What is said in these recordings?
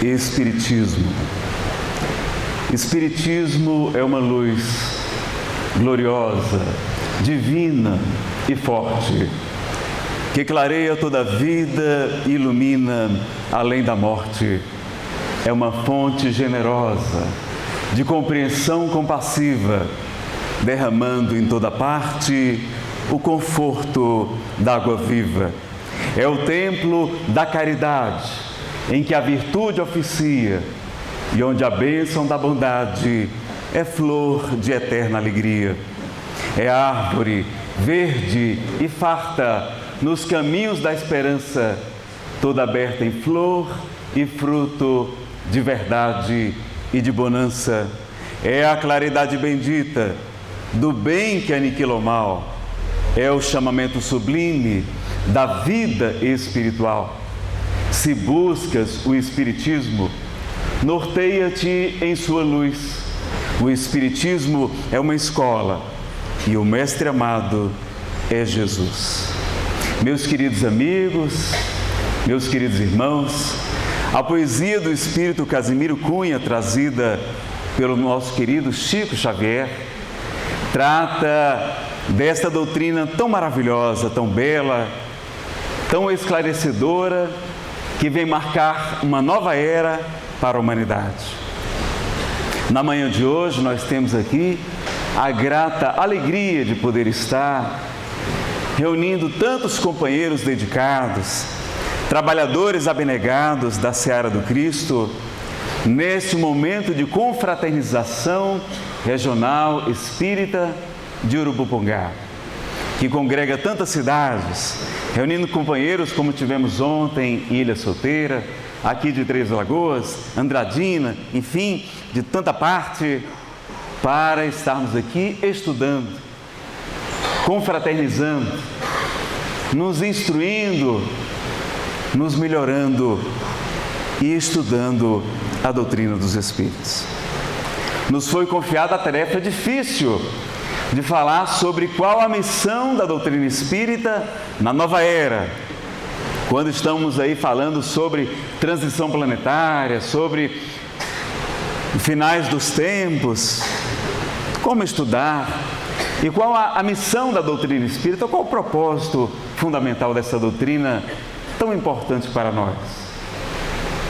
Espiritismo. Espiritismo é uma luz gloriosa, divina e forte, que clareia toda a vida e ilumina além da morte. É uma fonte generosa, de compreensão compassiva, derramando em toda parte o conforto da água viva. É o templo da caridade, em que a virtude oficia e onde a bênção da bondade é flor de eterna alegria. É árvore verde e farta nos caminhos da esperança, toda aberta em flor e fruto de verdade e de bonança. É a claridade bendita do bem que aniquila o mal. É o chamamento sublime da vida espiritual. Se buscas o Espiritismo, norteia-te em sua luz. O Espiritismo é uma escola e o mestre amado é Jesus. Meus queridos amigos, meus queridos irmãos, a poesia do Espírito Casimiro Cunha, trazida pelo nosso querido Chico Xavier, trata desta doutrina tão maravilhosa, tão bela, tão esclarecedora, que vem marcar uma nova era para a humanidade. Na manhã de hoje, nós temos aqui a grata alegria de poder estar reunindo tantos companheiros dedicados, trabalhadores abnegados da seara do Cristo, neste momento de confraternização regional espírita de Urubupungá, que congrega tantas cidades, reunindo companheiros como tivemos ontem em Ilha Solteira, aqui de Três Lagoas, Andradina, enfim, de tanta parte, para estarmos aqui estudando, confraternizando, nos instruindo, nos melhorando e estudando a doutrina dos Espíritos. Nos foi confiada a tarefa difícil de falar sobre qual a missão da doutrina espírita na nova era, quando estamos aí falando sobre transição planetária, sobre finais dos tempos, como estudar e qual a missão da doutrina espírita, qual o propósito fundamental dessa doutrina tão importante para nós.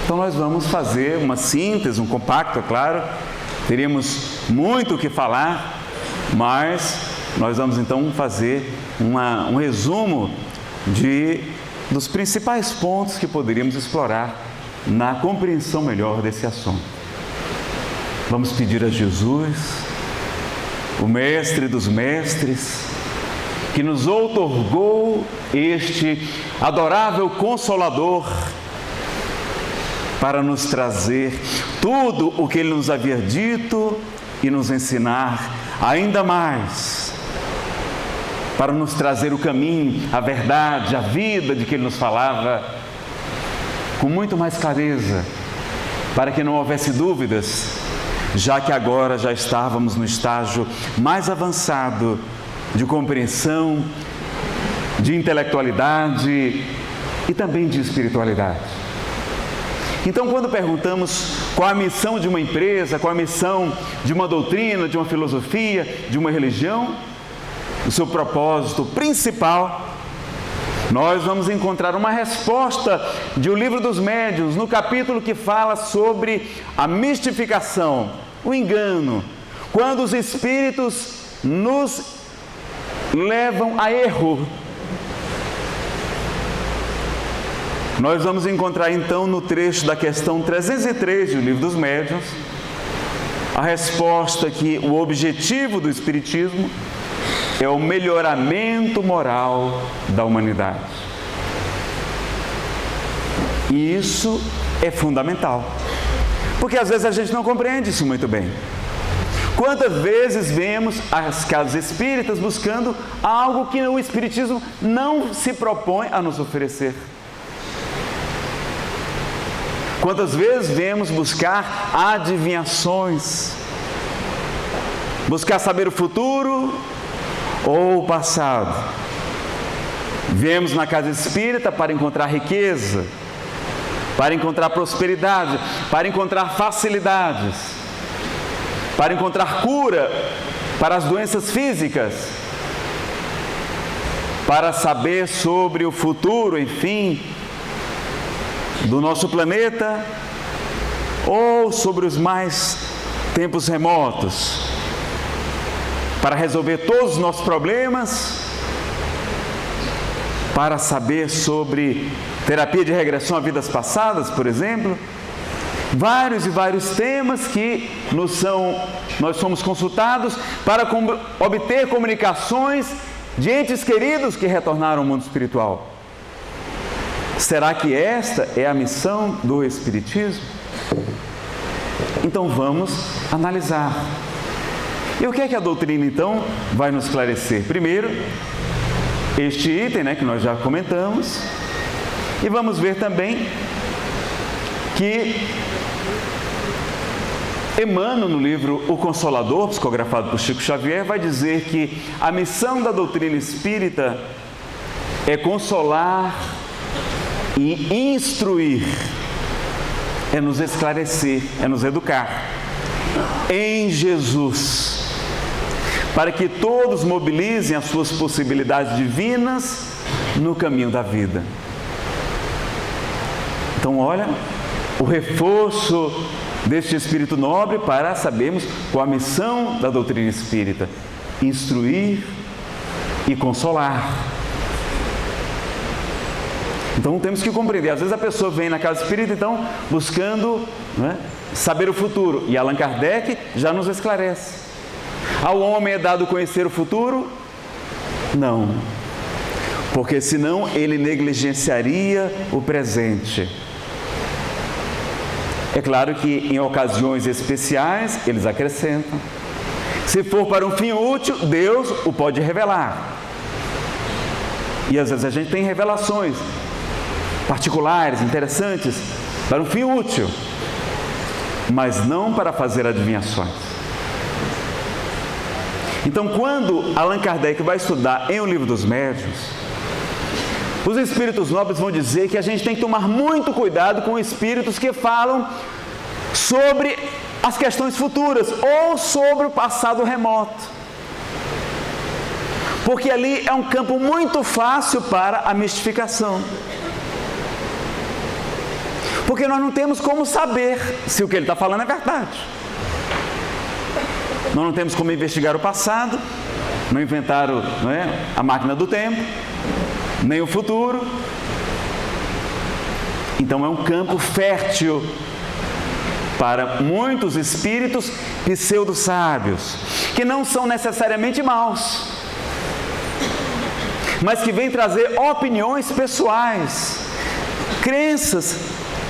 Então nós vamos fazer uma síntese, um compacto, é claro, teríamos muito o que falar, mas nós vamos então fazer um resumo dos principais pontos que poderíamos explorar na compreensão melhor desse assunto. Vamos pedir a Jesus, o Mestre dos Mestres, que nos outorgou este adorável Consolador para nos trazer tudo o que Ele nos havia dito e nos ensinar ainda mais, para nos trazer o caminho, a verdade, a vida de que Ele nos falava, com muito mais clareza, para que não houvesse dúvidas, já que agora já estávamos no estágio mais avançado de compreensão, de intelectualidade e também de espiritualidade. Então, quando perguntamos qual a missão de uma empresa, qual a missão de uma doutrina, de uma filosofia, de uma religião, o seu propósito principal, nós vamos encontrar uma resposta de O Livro dos Médiuns, no capítulo que fala sobre a mistificação, o engano, quando os espíritos nos levam a erro. Nós vamos encontrar então no trecho da questão 303 do Livro dos Médiuns a resposta que o objetivo do Espiritismo é o melhoramento moral da humanidade. E isso é fundamental, porque às vezes a gente não compreende isso muito bem. Quantas vezes vemos as casas espíritas buscando algo que o Espiritismo não se propõe a nos oferecer? Quantas vezes vemos buscar adivinhações, buscar saber o futuro ou o passado? Viemos na casa espírita para encontrar riqueza, para encontrar prosperidade, para encontrar facilidades, para encontrar cura para as doenças físicas, para saber sobre o futuro, enfim, do nosso planeta, ou sobre os mais tempos remotos, para resolver todos os nossos problemas, para saber sobre terapia de regressão a vidas passadas, por exemplo. Vários e vários temas que nós somos consultados para obter comunicações de entes queridos que retornaram ao mundo espiritual. Será que esta é a missão do Espiritismo? Então vamos analisar. E o que é que a doutrina então vai nos esclarecer? Primeiro, este item, que nós já comentamos, e vamos ver também que Emmanuel, no livro O Consolador, psicografado por Chico Xavier, vai dizer que a missão da doutrina espírita é consolar e instruir, é nos esclarecer, é nos educar em Jesus, para que todos mobilizem as suas possibilidades divinas no caminho da vida. Então, olha, o reforço deste espírito nobre para sabermos qual a missão da doutrina espírita: instruir e consolar. Então temos que compreender, às vezes a pessoa vem na casa espírita então buscando saber o futuro, e Allan Kardec já nos esclarece: ao homem é dado conhecer o futuro? Não, porque senão ele negligenciaria o presente. É claro que em ocasiões especiais eles acrescentam: se for para um fim útil, Deus o pode revelar. E às vezes a gente tem revelações particulares, interessantes, para um fim útil, mas não para fazer adivinhações. Então, quando Allan Kardec vai estudar em O Livro dos Médiuns, os espíritos nobres vão dizer que a gente tem que tomar muito cuidado com espíritos que falam sobre as questões futuras ou sobre o passado remoto, porque ali é um campo muito fácil para a mistificação. Porque nós não temos como saber se o que ele está falando é verdade. Nós não temos como investigar o passado, não inventaram a máquina do tempo, nem o futuro. Então é um campo fértil para muitos espíritos pseudo-sábios, que não são necessariamente maus, mas que vêm trazer opiniões pessoais, crenças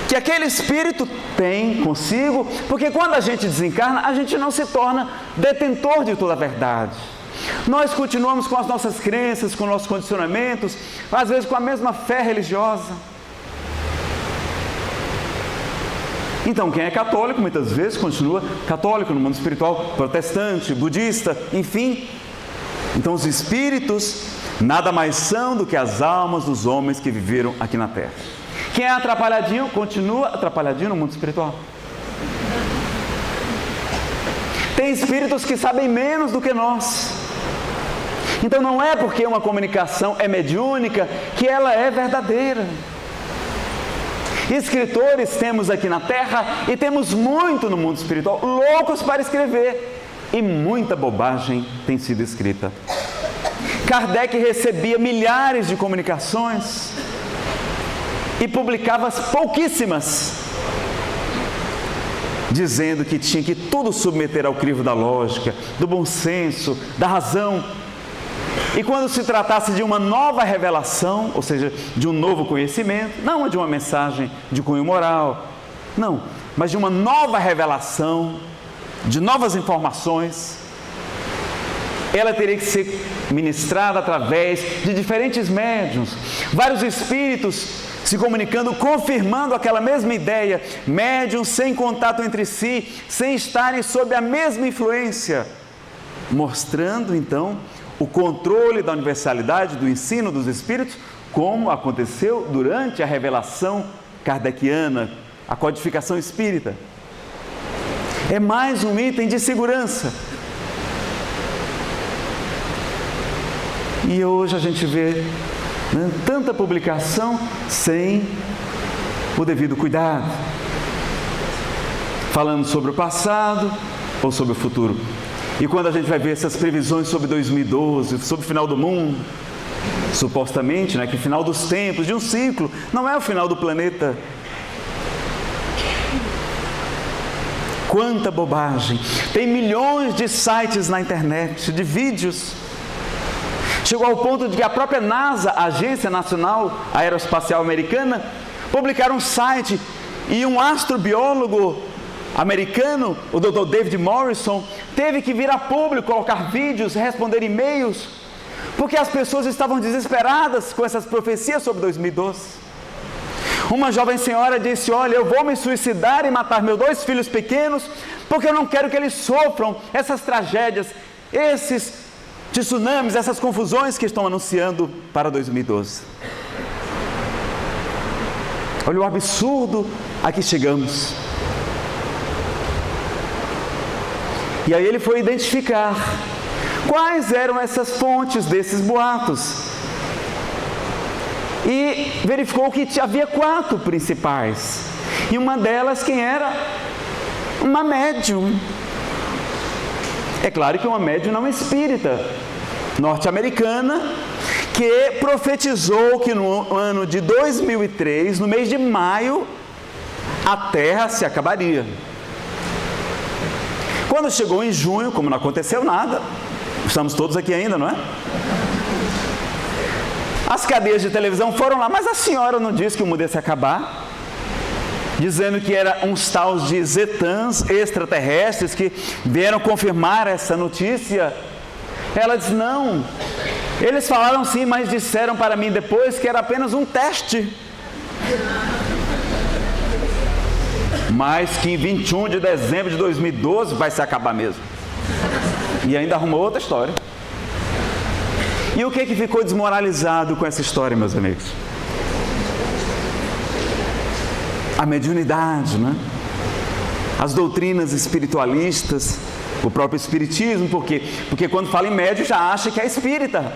que aquele espírito tem consigo, porque quando a gente desencarna, a gente não se torna detentor de toda a verdade. Nós continuamos com as nossas crenças, com nossos condicionamentos, às vezes com a mesma fé religiosa. Então, quem é católico, muitas vezes continua católico no mundo espiritual, protestante, budista, enfim. Então, os espíritos nada mais são do que as almas dos homens que viveram aqui na Terra. Quem é atrapalhadinho, continua atrapalhadinho no mundo espiritual. Tem espíritos que sabem menos do que nós. Então não é porque uma comunicação é mediúnica que ela é verdadeira. Escritores temos aqui na Terra e temos muito no mundo espiritual, loucos para escrever, e muita bobagem tem sido escrita. Kardec recebia milhares de comunicações e publicava pouquíssimas, dizendo que tinha que tudo submeter ao crivo da lógica, do bom senso, da razão. E quando se tratasse de uma nova revelação, ou seja, de um novo conhecimento, não de uma mensagem de cunho moral, não, mas de uma nova revelação, de novas informações, ela teria que ser ministrada através de diferentes médiuns, vários espíritos se comunicando, confirmando aquela mesma ideia, médiuns sem contato entre si, sem estarem sob a mesma influência, mostrando então o controle da universalidade do ensino dos espíritos, como aconteceu durante a revelação kardeciana, a codificação espírita. É mais um item de segurança. E hoje a gente vê, né, tanta publicação sem o devido cuidado, falando sobre o passado ou sobre o futuro. E quando a gente vai ver essas previsões sobre 2012, sobre o final do mundo, supostamente, né, que o final dos tempos, de um ciclo, não é o final do planeta. Quanta bobagem! Tem milhões de sites na internet, de vídeos. Chegou ao ponto de que a própria NASA, a Agência Nacional Aeroespacial Americana, publicaram um site e um astrobiólogo americano, o Dr. David Morrison, teve que vir a público, colocar vídeos, responder e-mails, porque as pessoas estavam desesperadas com essas profecias sobre 2012. Uma jovem senhora disse: olha, eu vou me suicidar e matar meus 2 filhos pequenos, porque eu não quero que eles sofram essas tragédias, esses tsunamis, essas confusões que estão anunciando para 2012. Olha o absurdo a que chegamos. E aí ele foi identificar quais eram essas fontes desses boatos. E verificou que havia 4 principais. E uma delas, quem era? Uma médium. É claro que uma médium não espírita, norte-americana, que profetizou que no ano de 2003, no mês de maio, a Terra se acabaria. Quando chegou em junho, como não aconteceu nada, estamos todos aqui ainda, não é? As cadeias de televisão foram lá, mas a senhora não disse que o mundo ia se acabar, dizendo que eram uns tais de zetãs extraterrestres que vieram confirmar essa notícia. Ela disse: não, eles falaram sim, mas disseram para mim depois que era apenas um teste. Mas que em 21 de dezembro de 2012 vai se acabar mesmo. E ainda arrumou outra história. E o que ficou desmoralizado com essa história, meus amigos? A mediunidade, né? As doutrinas espiritualistas, o próprio espiritismo. Por quê? Porque quando fala em médium já acha que é espírita,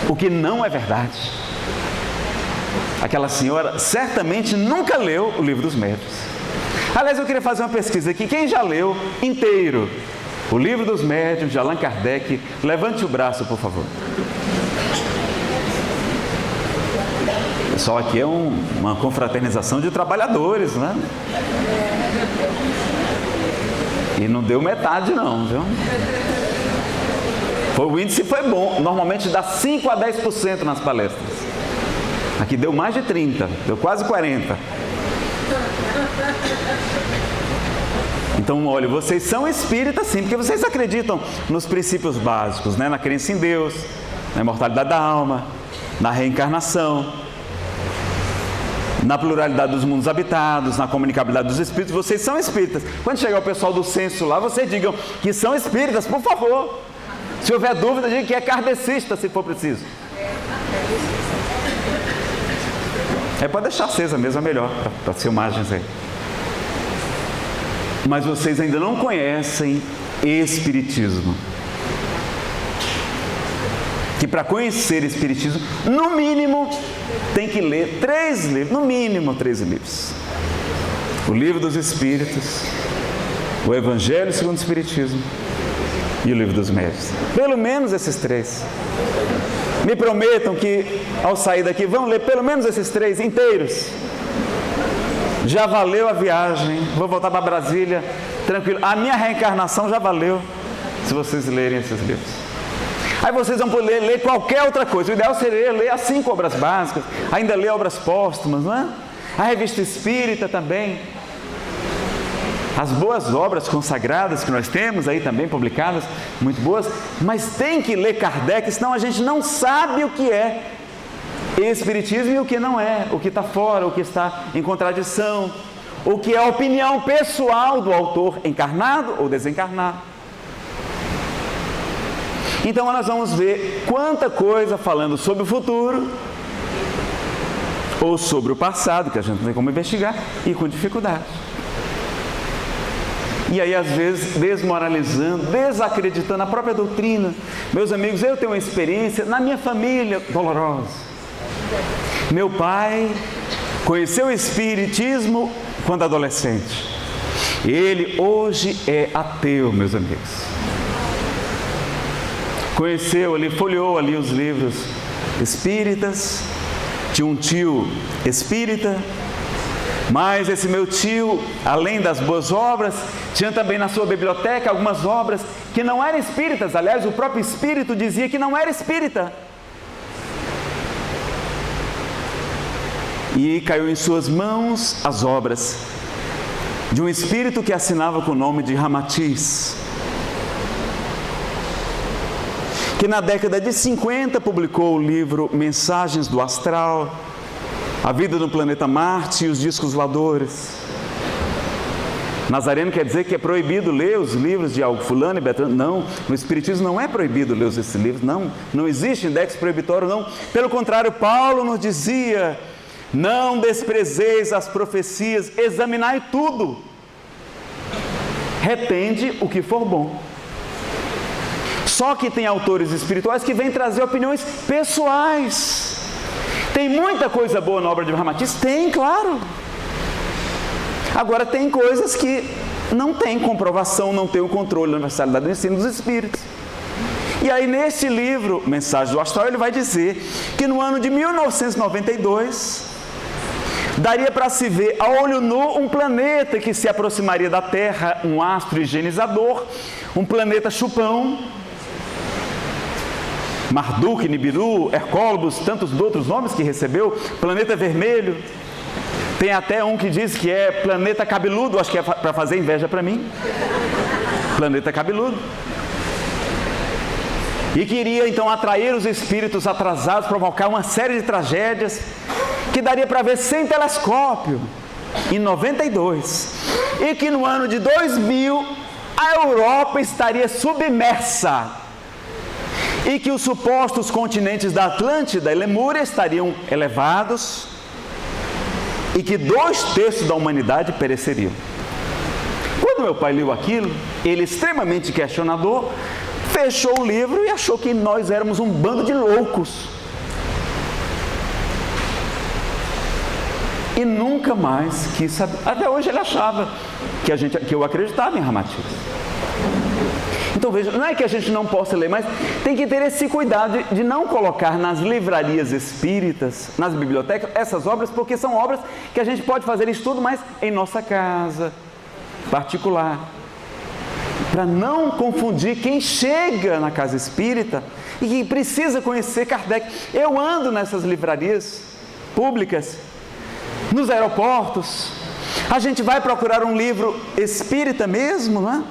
o que não é verdade. Aquela senhora certamente nunca leu o Livro dos Médiuns. Aliás, eu queria fazer uma pesquisa aqui. Quem já leu inteiro o Livro dos Médiuns de Allan Kardec? Levante o braço, por favor. Pessoal, aqui é uma confraternização de trabalhadores, né? E não deu metade não, viu? O índice foi bom. Normalmente dá 5 a 10% nas palestras. Aqui deu mais de 30, deu quase 40. Então, olha, vocês são espíritas sim, porque vocês acreditam nos princípios básicos, né? Na crença em Deus, na imortalidade da alma, na reencarnação, na pluralidade dos mundos habitados, na comunicabilidade dos espíritos. Vocês são espíritas. Quando chegar o pessoal do censo lá, vocês digam que são espíritas, por favor. Se houver dúvida, diga que é kardecista, se for preciso. Pode deixar acesa mesmo, é melhor, para as filmagens aí. Mas vocês ainda não conhecem espiritismo. Que para conhecer espiritismo, no mínimo, tem que ler 3 livros, no mínimo 3 livros. O Livro dos Espíritos, o Evangelho segundo o Espiritismo e o Livro dos Médiuns. Pelo menos esses 3. Me prometam que, ao sair daqui, vão ler pelo menos esses 3 inteiros. Já valeu a viagem, vou voltar para Brasília, tranquilo. A minha reencarnação já valeu, se vocês lerem esses livros. Aí vocês vão poder ler qualquer outra coisa. O ideal seria ler as 5 obras básicas, ainda ler obras póstumas, não é? A Revista Espírita também. As boas obras consagradas que nós temos aí também publicadas, muito boas, mas tem que ler Kardec, senão a gente não sabe o que é espiritismo e o que não é, o que está fora, o que está em contradição, o que é a opinião pessoal do autor, encarnado ou desencarnado. Então nós vamos ver quanta coisa falando sobre o futuro, ou sobre o passado, que a gente não tem como investigar, e com dificuldade. E aí, às vezes, desmoralizando, desacreditando a própria doutrina. Meus amigos, eu tenho uma experiência na minha família dolorosa. Meu pai conheceu o Espiritismo quando adolescente. Ele hoje é ateu, meus amigos. Conheceu ali, folheou ali os livros espíritas. Tinha um tio espírita. Mas esse meu tio, além das boas obras, tinha também na sua biblioteca algumas obras que não eram espíritas. Aliás, o próprio espírito dizia que não era espírita. E caiu em suas mãos as obras de um espírito que assinava com o nome de Ramatiz, que na década de 50 publicou o livro Mensagens do Astral, A Vida no Planeta Marte e os Discos Voadores. Nazareno quer dizer que é proibido ler os livros de fulano e Beltrano? Não, no Espiritismo não é proibido ler esses livros, não existe index proibitório, não. Pelo contrário, Paulo nos dizia: não desprezeis as profecias, examinai tudo, retende o que for bom. Só que tem autores espirituais que vêm trazer opiniões pessoais. Tem muita coisa boa na obra de Ramatiz? Tem, claro. Agora, tem coisas que não tem comprovação, não tem o controle da universalidade do ensino dos espíritos. E aí, nesse livro, Mensagens do Astral, ele vai dizer que no ano de 1992, daria para se ver a olho nu um planeta que se aproximaria da Terra, um astro higienizador, um planeta chupão, Marduk, Nibiru, Hercólobos, tantos outros nomes que recebeu, planeta vermelho. Tem até um que diz que é planeta cabeludo, acho que é para fazer inveja para mim. Planeta cabeludo. E queria então atrair os espíritos atrasados, provocar uma série de tragédias que daria para ver sem telescópio em 92. E que no ano de 2000 a Europa estaria submersa. E que os supostos continentes da Atlântida e Lemúria estariam elevados e que 2/3 da humanidade pereceriam. Quando meu pai leu aquilo, ele, extremamente questionador, fechou o livro e achou que nós éramos um bando de loucos. E nunca mais quis saber. Até hoje ele achava que eu acreditava em Ramatiz. Então veja, não é que a gente não possa ler, mas tem que ter esse cuidado de não colocar nas livrarias espíritas, nas bibliotecas, essas obras, porque são obras que a gente pode fazer estudo, mas em nossa casa, particular. Para não confundir quem chega na casa espírita e que precisa conhecer Kardec. Eu ando nessas livrarias públicas, nos aeroportos, a gente vai procurar um livro espírita mesmo, não é?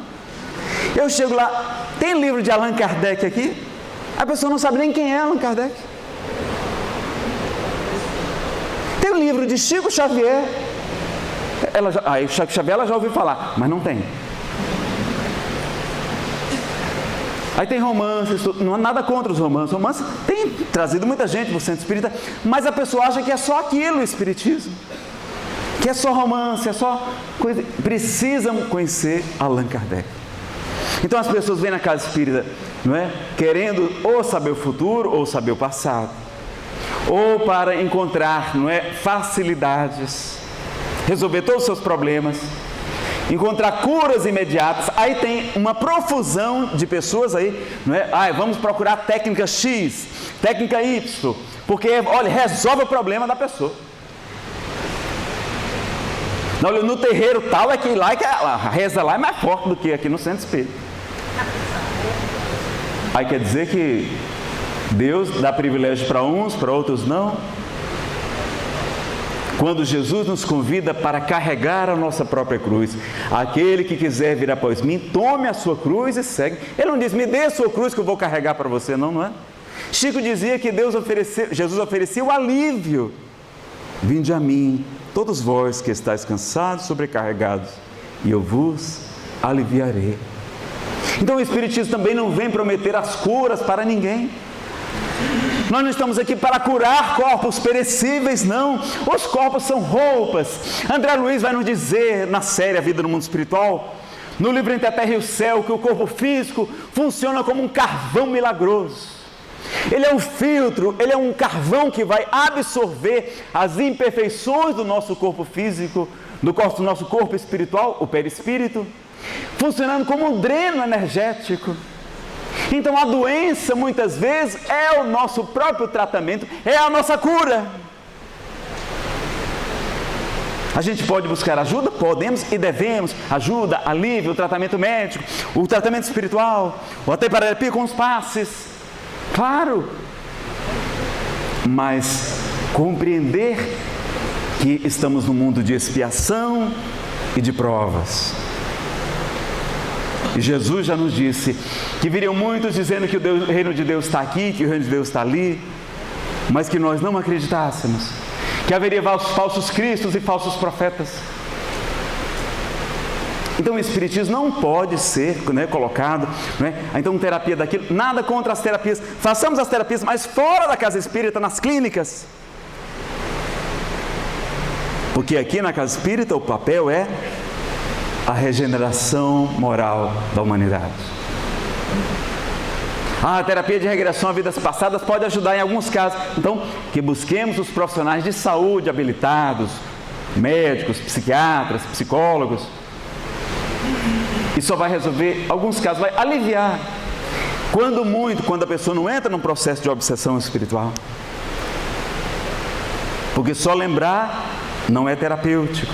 Eu chego lá, tem livro de Allan Kardec aqui? A pessoa não sabe nem quem é Allan Kardec. Tem um livro de Chico Xavier. Chico Xavier ela já ouviu falar, mas não tem. Aí tem romances, não há nada contra os romances. Romances tem trazido muita gente para o centro espírita, mas a pessoa acha que é só aquilo o espiritismo. Que é só romance, é só coisa. Precisam conhecer Allan Kardec. Então as pessoas vêm na casa espírita, não é? Querendo ou saber o futuro ou saber o passado, ou para encontrar, não é, facilidades, resolver todos os seus problemas, encontrar curas imediatas. Aí tem uma profusão de pessoas aí, não é? Vamos procurar técnica X, técnica Y, porque, olha, resolve o problema da pessoa. Olha, no terreiro tal é que lá que a reza lá é mais forte do que aqui no centro espírita. Aí quer dizer que Deus dá privilégio para uns, para outros não. Quando Jesus nos convida para carregar a nossa própria cruz, aquele que quiser vir após mim, tome a sua cruz e segue. Ele não diz, me dê a sua cruz que eu vou carregar para você, não é? Chico dizia que Jesus oferecia o alívio. Vinde a mim, todos vós que estáis cansados, sobrecarregados, e eu vos aliviarei. Então o Espiritismo também não vem prometer as curas para ninguém. Nós não estamos aqui para curar corpos perecíveis, não. Os corpos são roupas. André Luiz vai nos dizer na série A Vida no Mundo Espiritual, no livro Entre a Terra e o Céu, que o corpo físico funciona como um carvão milagroso. Ele é um filtro, ele é um carvão que vai absorver as imperfeições do nosso corpo físico, do nosso corpo espiritual, o perispírito, funcionando como um dreno energético. Então a doença muitas vezes é o nosso próprio tratamento, é a nossa cura. A gente pode buscar ajuda? Podemos e devemos. Ajuda, alívio, o tratamento médico, o tratamento espiritual, ou até terapia com os passes. Claro. Mas compreender que estamos num mundo de expiação e de provas. E Jesus já nos disse que viriam muitos dizendo que o reino de Deus está aqui, que o reino de Deus está ali, mas que nós não acreditássemos, que haveria falsos cristos e falsos profetas. Então o Espiritismo não pode ser colocado, então terapia daquilo, nada contra as terapias, façamos as terapias, mas fora da casa espírita, nas clínicas. Porque aqui na casa espírita o papel é a regeneração moral da humanidade. A terapia de regressão a vidas passadas pode ajudar em alguns casos. Então, que busquemos os profissionais de saúde habilitados, médicos, psiquiatras, psicólogos. Isso só vai resolver alguns casos, vai aliviar. Quando a pessoa não entra num processo de obsessão espiritual. Porque só lembrar não é terapêutico.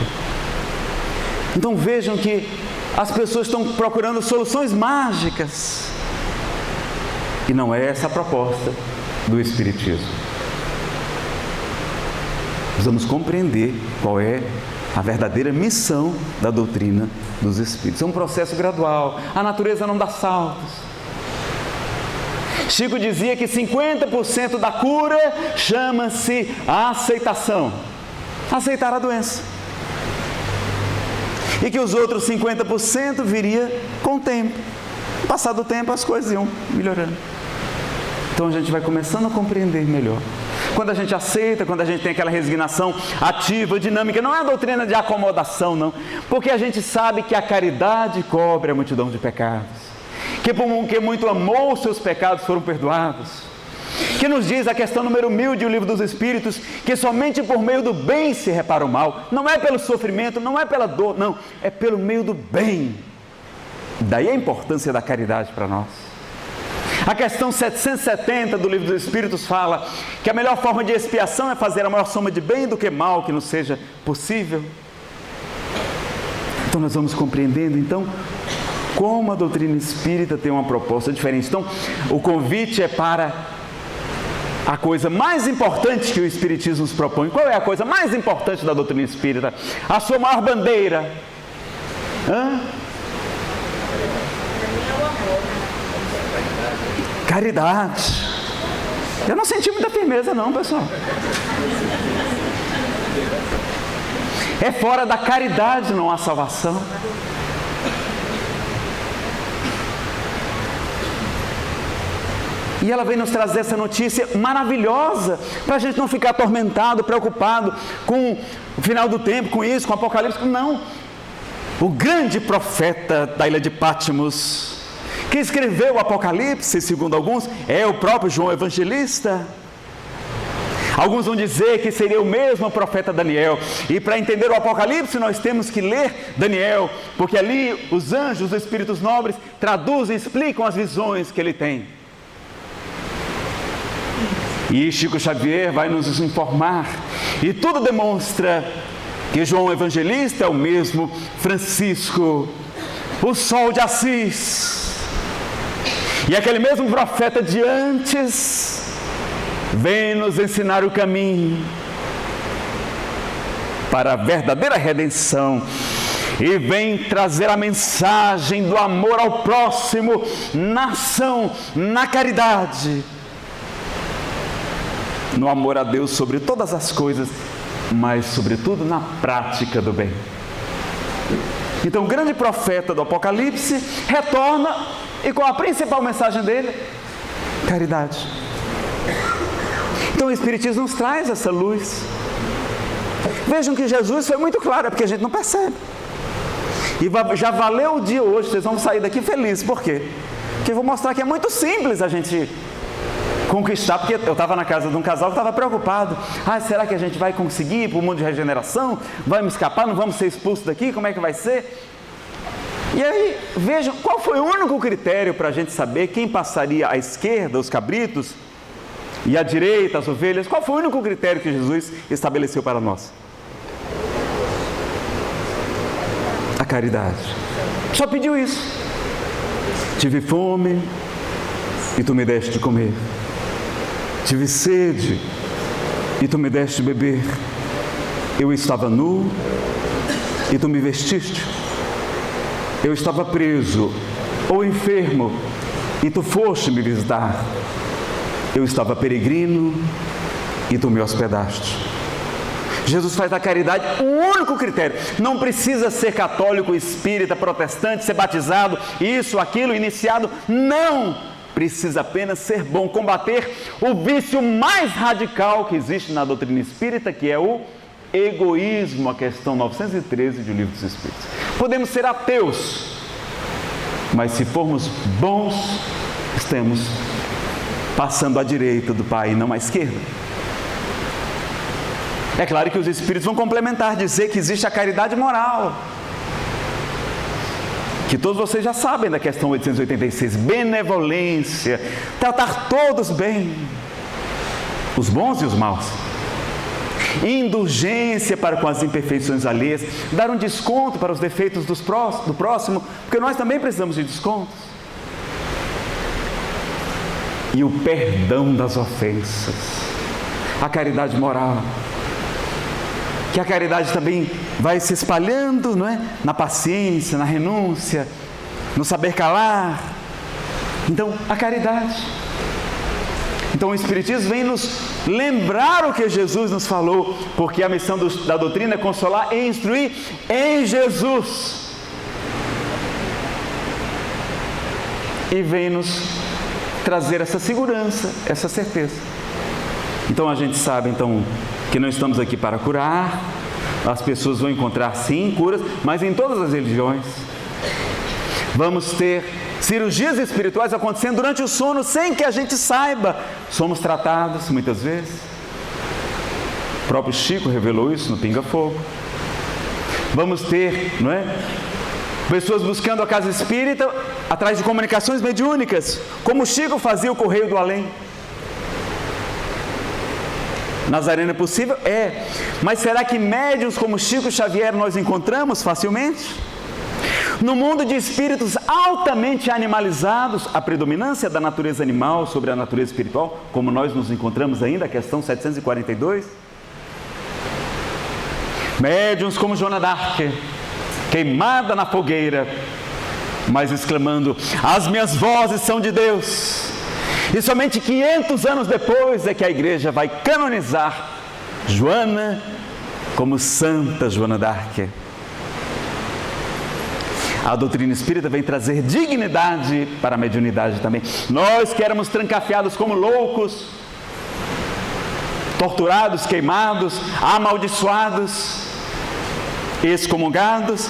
Então vejam que as pessoas estão procurando soluções mágicas. E não é essa a proposta do Espiritismo. Precisamos compreender qual é a verdadeira missão da doutrina dos Espíritos. É um processo gradual. A natureza não dá saltos. Chico dizia que 50% da cura chama-se a aceitação. Aceitar a doença. E que os outros 50% viria com o tempo. Passado o tempo as coisas iam melhorando. Então a gente vai começando a compreender melhor. Quando a gente aceita, quando a gente tem aquela resignação ativa, dinâmica, não é a doutrina de acomodação, não. Porque a gente sabe que a caridade cobre a multidão de pecados. Que por que muito amou, os seus pecados foram perdoados. Que nos diz a questão número 1000 do Livro dos Espíritos, que somente por meio do bem se repara o mal. Não é pelo sofrimento, não é pela dor, não. É pelo meio do bem. Daí a importância da caridade para nós. A questão 770 do Livro dos Espíritos fala que a melhor forma de expiação é fazer a maior soma de bem do que mal que nos seja possível. Então nós vamos compreendendo, como a doutrina espírita tem uma proposta diferente. Então, o convite é para a coisa mais importante que o Espiritismo nos propõe. Qual é a coisa mais importante da doutrina espírita? A sua maior bandeira. Caridade. Eu não senti muita firmeza não, pessoal. É fora da caridade não há salvação. E ela vem nos trazer essa notícia maravilhosa, para a gente não ficar atormentado, preocupado com o final do tempo, com isso, com o Apocalipse. Não. O grande profeta da ilha de Patmos, que escreveu o Apocalipse, segundo alguns, é o próprio João Evangelista. Alguns vão dizer que seria o mesmo profeta Daniel. E para entender o Apocalipse nós temos que ler Daniel, porque ali os anjos, os espíritos nobres, traduzem e explicam as visões que ele tem. E Chico Xavier vai nos informar, e tudo demonstra que João Evangelista é o mesmo Francisco, o sol de Assis, e aquele mesmo profeta de antes vem nos ensinar o caminho para a verdadeira redenção e vem trazer a mensagem do amor ao próximo na ação, na caridade, no amor a Deus sobre todas as coisas, mas sobretudo na prática do bem. Então o grande profeta do Apocalipse retorna, e qual a principal mensagem dele? Caridade. Então o Espiritismo nos traz essa luz. Vejam que Jesus foi muito claro, é porque a gente não percebe. E já valeu o dia hoje, vocês vão sair daqui felizes. Por quê? Porque eu vou mostrar que é muito simples a gente conquistar. Porque eu estava na casa de um casal que estava preocupado. Será que a gente vai conseguir ir para o mundo de regeneração? Vamos escapar? Não vamos ser expulsos daqui? Como é que vai ser? E aí, vejam, qual foi o único critério para a gente saber quem passaria à esquerda, os cabritos, e à direita, as ovelhas? Qual foi o único critério que Jesus estabeleceu para nós? A caridade. Só pediu isso. Tive fome e tu me deste de comer. Tive sede e tu me deste de beber. Eu estava nu e tu me vestiste. Eu estava preso ou enfermo e tu foste me visitar. Eu estava peregrino e tu me hospedaste. Jesus faz da caridade o único critério. Não precisa ser católico, espírita, protestante, ser batizado, isso, aquilo, iniciado. Não! Precisa apenas ser bom, combater o vício mais radical que existe na doutrina espírita, que é o egoísmo, a questão 913 do Livro dos Espíritos. Podemos ser ateus, mas se formos bons, estamos passando à direita do Pai e não à esquerda. É claro que os Espíritos vão complementar, dizer que existe a caridade moral, que todos vocês já sabem da questão 886, benevolência, tratar todos bem, os bons e os maus, indulgência para com as imperfeições alheias, dar um desconto para os defeitos do próximo, porque nós também precisamos de descontos, e o perdão das ofensas, a caridade moral, que a caridade também vai se espalhando, não é? Na paciência, na renúncia, no saber calar. Então, a caridade. Então, o Espiritismo vem nos lembrar o que Jesus nos falou, porque a missão da doutrina é consolar e instruir em Jesus. E vem nos trazer essa segurança, essa certeza. Então, a gente sabe, que não estamos aqui para curar, as pessoas vão encontrar sim curas, mas em todas as religiões. Vamos ter cirurgias espirituais acontecendo durante o sono sem que a gente saiba. Somos tratados muitas vezes. O próprio Chico revelou isso no Pinga Fogo. Vamos ter, pessoas buscando a casa espírita atrás de comunicações mediúnicas, como o Chico fazia o Correio do Além. Nazareno é possível? É. Mas será que médiuns como Chico Xavier nós encontramos facilmente? No mundo de espíritos altamente animalizados, a predominância da natureza animal sobre a natureza espiritual, como nós nos encontramos ainda, a questão 742. Médiuns como Joana d'Arc, queimada na fogueira, mas exclamando: as minhas vozes são de Deus. E somente 500 anos depois é que a igreja vai canonizar Joana como Santa Joana d'Arc. A doutrina espírita vem trazer dignidade para a mediunidade também. Nós que éramos trancafiados como loucos, torturados, queimados, amaldiçoados, excomungados,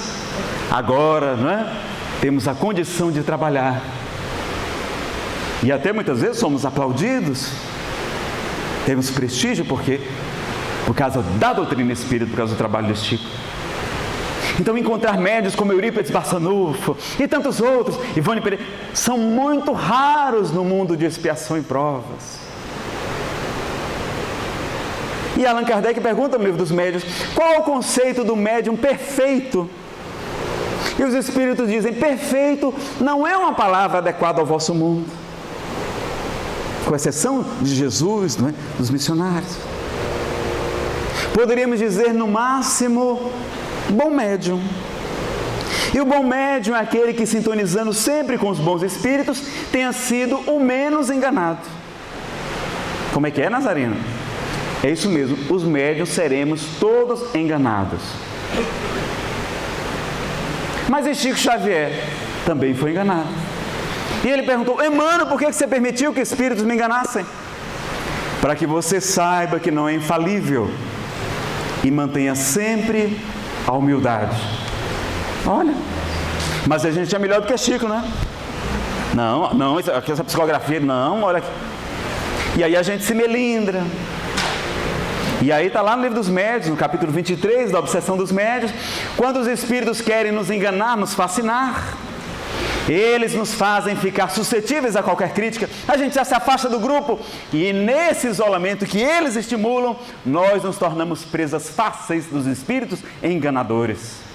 agora, temos a condição de trabalhar. E até muitas vezes somos aplaudidos, temos prestígio, porque por causa da doutrina espírita, por causa do trabalho de Chico. Então, encontrar médiuns como Eurípides Barçanufo e tantos outros, Ivone Pereira, são muito raros no mundo de expiação e provas. E Allan Kardec pergunta no Livro dos Médiuns: qual é o conceito do médium perfeito? E os Espíritos dizem: perfeito não é uma palavra adequada ao vosso mundo, com exceção de Jesus, dos missionários. Poderíamos dizer, no máximo, bom médium. E o bom médium é aquele que, sintonizando sempre com os bons espíritos, tenha sido o menos enganado. Como é que é, Nazareno? É isso mesmo, os médiuns seremos todos enganados. Mas e Chico Xavier também foi enganado. E ele perguntou: Emmanuel, por que você permitiu que espíritos me enganassem? para que você saiba que não é infalível e mantenha sempre a humildade. Olha, mas a gente é melhor do que Chico, né? Não, essa psicografia, não, olha aqui. E aí a gente se melindra. E aí está lá no livro dos médiuns, no capítulo 23, da obsessão dos médiuns, quando os espíritos querem nos enganar, nos fascinar, eles nos fazem ficar suscetíveis a qualquer crítica, a gente já se afasta do grupo, e nesse isolamento que eles estimulam, nós nos tornamos presas fáceis dos espíritos enganadores.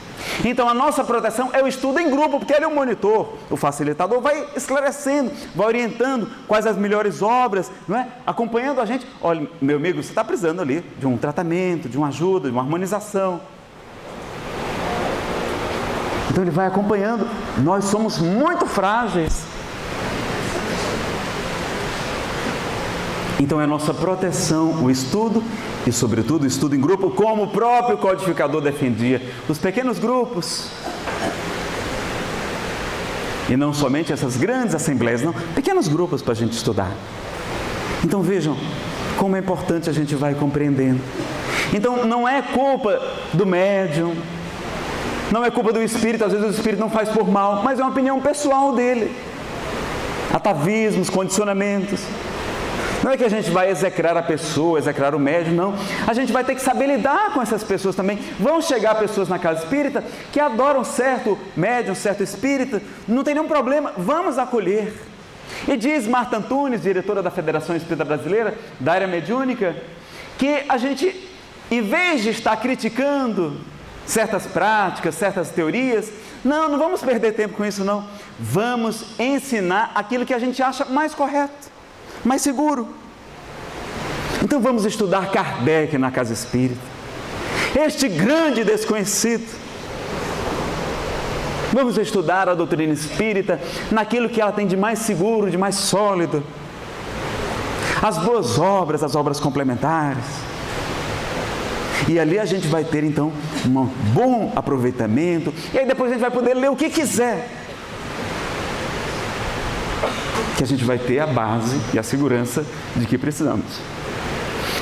Então a nossa proteção é o estudo em grupo, porque ele é o monitor, o facilitador, vai esclarecendo, vai orientando quais as melhores obras, não é? Acompanhando a gente. Olha, meu amigo, você está precisando ali de um tratamento, de uma ajuda, de uma harmonização. Então ele vai acompanhando. Nós somos muito frágeis. Então é nossa proteção, o estudo e, sobretudo, o estudo em grupo, como o próprio codificador defendia, os pequenos grupos. E não somente essas grandes assembleias, não, pequenos grupos para a gente estudar. Então vejam como é importante a gente vai compreendendo. Então não é culpa do médium, não é culpa do espírito, às vezes o espírito não faz por mal, mas é uma opinião pessoal dele. Atavismos, condicionamentos. Não é que a gente vai execrar a pessoa, execrar o médium, não. A gente vai ter que saber lidar com essas pessoas também. Vão chegar pessoas na casa espírita que adoram certo médium, certo espírita, não tem nenhum problema, vamos acolher. E diz Marta Antunes, diretora da Federação Espírita Brasileira, da área mediúnica, que a gente, em vez de estar criticando certas práticas, certas teorias, não vamos perder tempo com isso, não. Vamos ensinar aquilo que a gente acha mais correto, mais seguro. Então vamos estudar Kardec na casa espírita, este grande desconhecido. Vamos estudar a doutrina espírita naquilo que ela tem de mais seguro, de mais sólido. As boas obras, as obras complementares. E ali a gente vai ter então um bom aproveitamento. E aí depois a gente vai poder ler o que quiser. Que a gente vai ter a base e a segurança de que precisamos.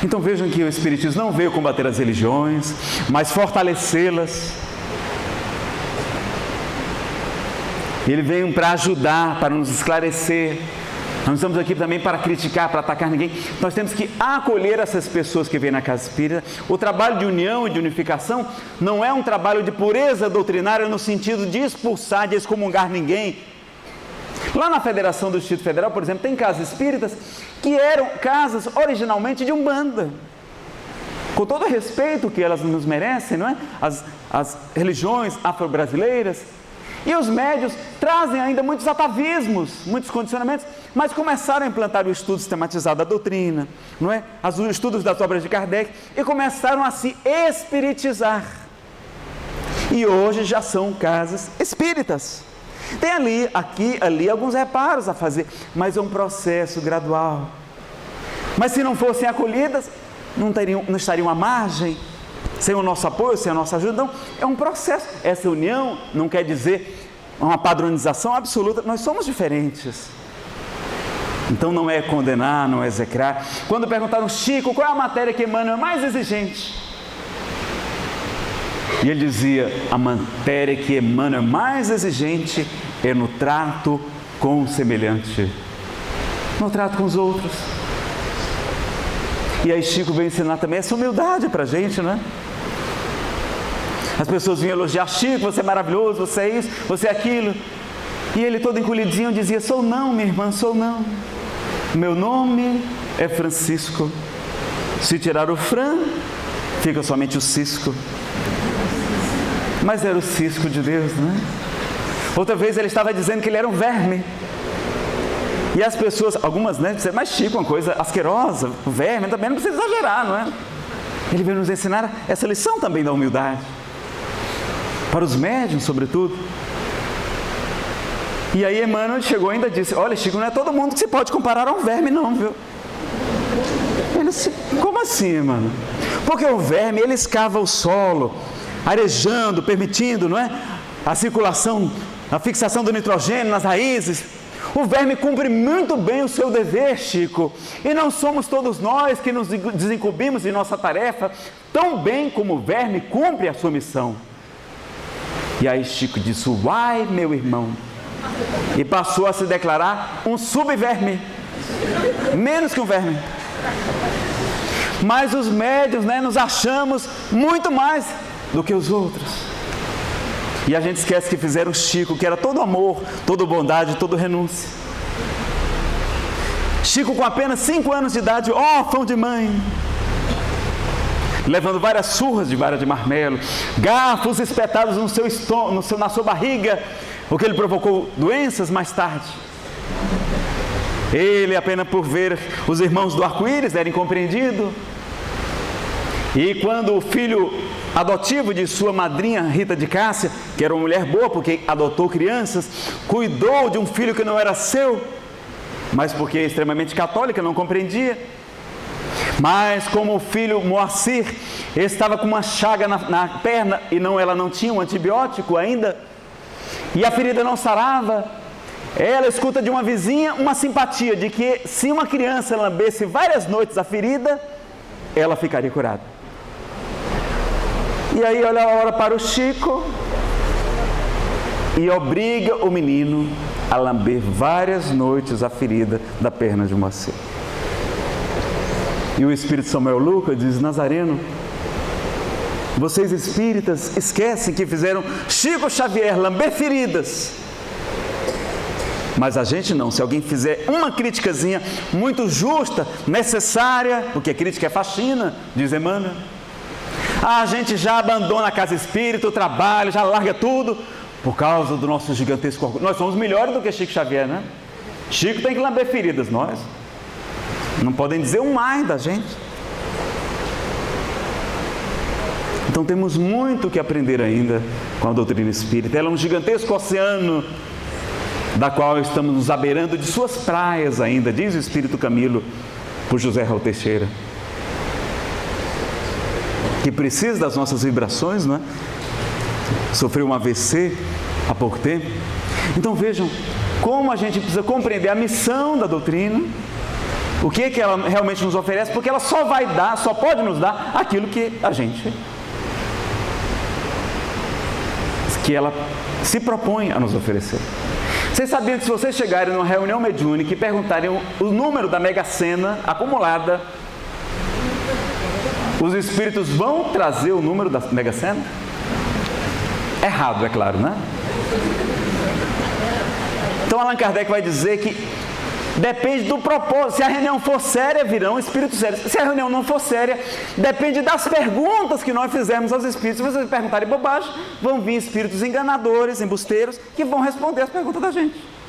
Então vejam que o Espiritismo não veio combater as religiões, mas fortalecê-las. Ele veio para ajudar, para nos esclarecer. Nós não estamos aqui também para criticar, para atacar ninguém. Nós temos que acolher essas pessoas que vêm na casa espírita. O trabalho de união e de unificação não é um trabalho de pureza doutrinária no sentido de expulsar, de excomungar ninguém. Lá na Federação do Distrito Federal, por exemplo, tem casas espíritas que eram casas originalmente de Umbanda. Com todo o respeito que elas nos merecem, não é? As religiões afro-brasileiras. E os médios trazem ainda muitos atavismos, muitos condicionamentos, mas começaram a implantar o estudo sistematizado da doutrina, não é? Os estudos das obras de Kardec, e começaram a se espiritizar. E hoje já são casas espíritas. Tem ali, aqui, ali, alguns reparos a fazer, mas é um processo gradual. Mas se não fossem acolhidas, não estariam à margem, sem o nosso apoio, sem a nossa ajuda. Então, é um processo. Essa união não quer dizer uma padronização absoluta, nós somos diferentes. Então não é condenar, não é execrar. Quando perguntaram, Chico, qual é a matéria que Emmanuel é mais exigente? E ele dizia, a matéria que Emmanuel é mais exigente é no trato com o semelhante, no trato com os outros. E aí Chico veio ensinar também essa humildade para a gente, não é? As pessoas vinham elogiar, Chico, você é maravilhoso, você é isso, você é aquilo. E ele todo encolhidinho dizia, sou não, minha irmã, sou não. Meu nome é Francisco. Se tirar o Fran, fica somente o Cisco. Mas era o cisco de Deus, né? Outra vez ele estava dizendo que ele era um verme. E as pessoas, algumas, né, disseram, mas Chico, uma coisa asquerosa, o verme também, não precisa exagerar, não é? Ele veio nos ensinar essa lição também da humildade. Para os médiuns, sobretudo. E aí Emmanuel chegou e ainda disse, olha Chico, não é todo mundo que se pode comparar a um verme não, viu? Ele disse, como assim, Emmanuel? Porque o verme, ele escava o solo, arejando, permitindo, não é? A circulação, a fixação do nitrogênio nas raízes. O verme cumpre muito bem o seu dever, Chico, e não somos todos nós que nos desincumbimos de nossa tarefa, tão bem como o verme cumpre a sua missão. E aí Chico disse: uai, meu irmão, e passou a se declarar um subverme, menos que um verme. Mas os médiuns, nos achamos muito mais do que os outros. E a gente esquece que fizeram Chico, que era todo amor, toda bondade, toda renúncia. Chico, com apenas 5 anos de idade, órfão de mãe, levando várias surras de vara de marmelo, garfos espetados no seu estômago, na sua barriga, o que lhe provocou doenças mais tarde. Ele, apenas por ver os irmãos do arco-íris, era incompreendido. E quando o filho adotivo de sua madrinha Rita de Cássia, que era uma mulher boa porque adotou crianças, cuidou de um filho que não era seu, mas porque é extremamente católica, não compreendia. Mas como o filho Moacir estava com uma chaga na perna e ela não tinha um antibiótico ainda, e a ferida não sarava, ela escuta de uma vizinha uma simpatia de que se uma criança lambesse várias noites a ferida, ela ficaria curada. E aí olha a hora para o Chico e obriga o menino a lamber várias noites a ferida da perna de Moacir. E o espírito Samuel Lucas diz: Nazareno, vocês espíritas esquecem que fizeram Chico Xavier lamber feridas. Mas a gente não, se alguém fizer uma criticazinha muito justa, necessária, porque crítica é faxina, diz Emmanuel, a gente já abandona a casa espírita, o trabalho, já larga tudo, por causa do nosso gigantesco orgulho. Nós somos melhores do que Chico Xavier, né? Chico tem que lamber feridas, nós não podem dizer um mais da gente. Então temos muito que aprender ainda com a doutrina espírita. Ela é um gigantesco oceano, da qual estamos nos abeirando de suas praias ainda, diz o Espírito Camilo por José Raul Teixeira, que precisa das nossas vibrações, não é? Sofreu um AVC há pouco tempo. Então vejam como a gente precisa compreender a missão da doutrina, o que ela realmente nos oferece, porque ela só pode nos dar aquilo que ela se propõe a nos oferecer. Vocês sabiam que se vocês chegarem numa reunião mediúnica e perguntarem o número da Mega Sena acumulada, os espíritos vão trazer o número da Mega Sena? Errado, é claro, né? Então Allan Kardec vai dizer que depende do propósito. Se a reunião for séria, virão espíritos sérios. Se a reunião não for séria, depende das perguntas que nós fizermos aos espíritos. Se vocês perguntarem bobagem, vão vir espíritos enganadores, embusteiros, que vão responder as perguntas da gente.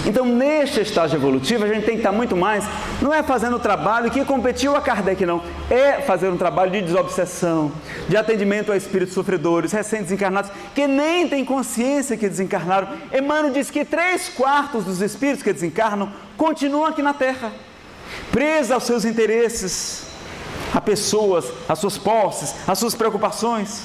Então, neste estágio evolutivo, a gente tem que estar muito mais, não é fazendo o trabalho que competiu a Kardec, não, é fazer um trabalho de desobsessão, de atendimento a espíritos sofredores, recém-desencarnados, que nem têm consciência que desencarnaram. Emmanuel diz que 3/4 dos espíritos que desencarnam continuam aqui na Terra, presos aos seus interesses, a pessoas, às suas posses, às suas preocupações.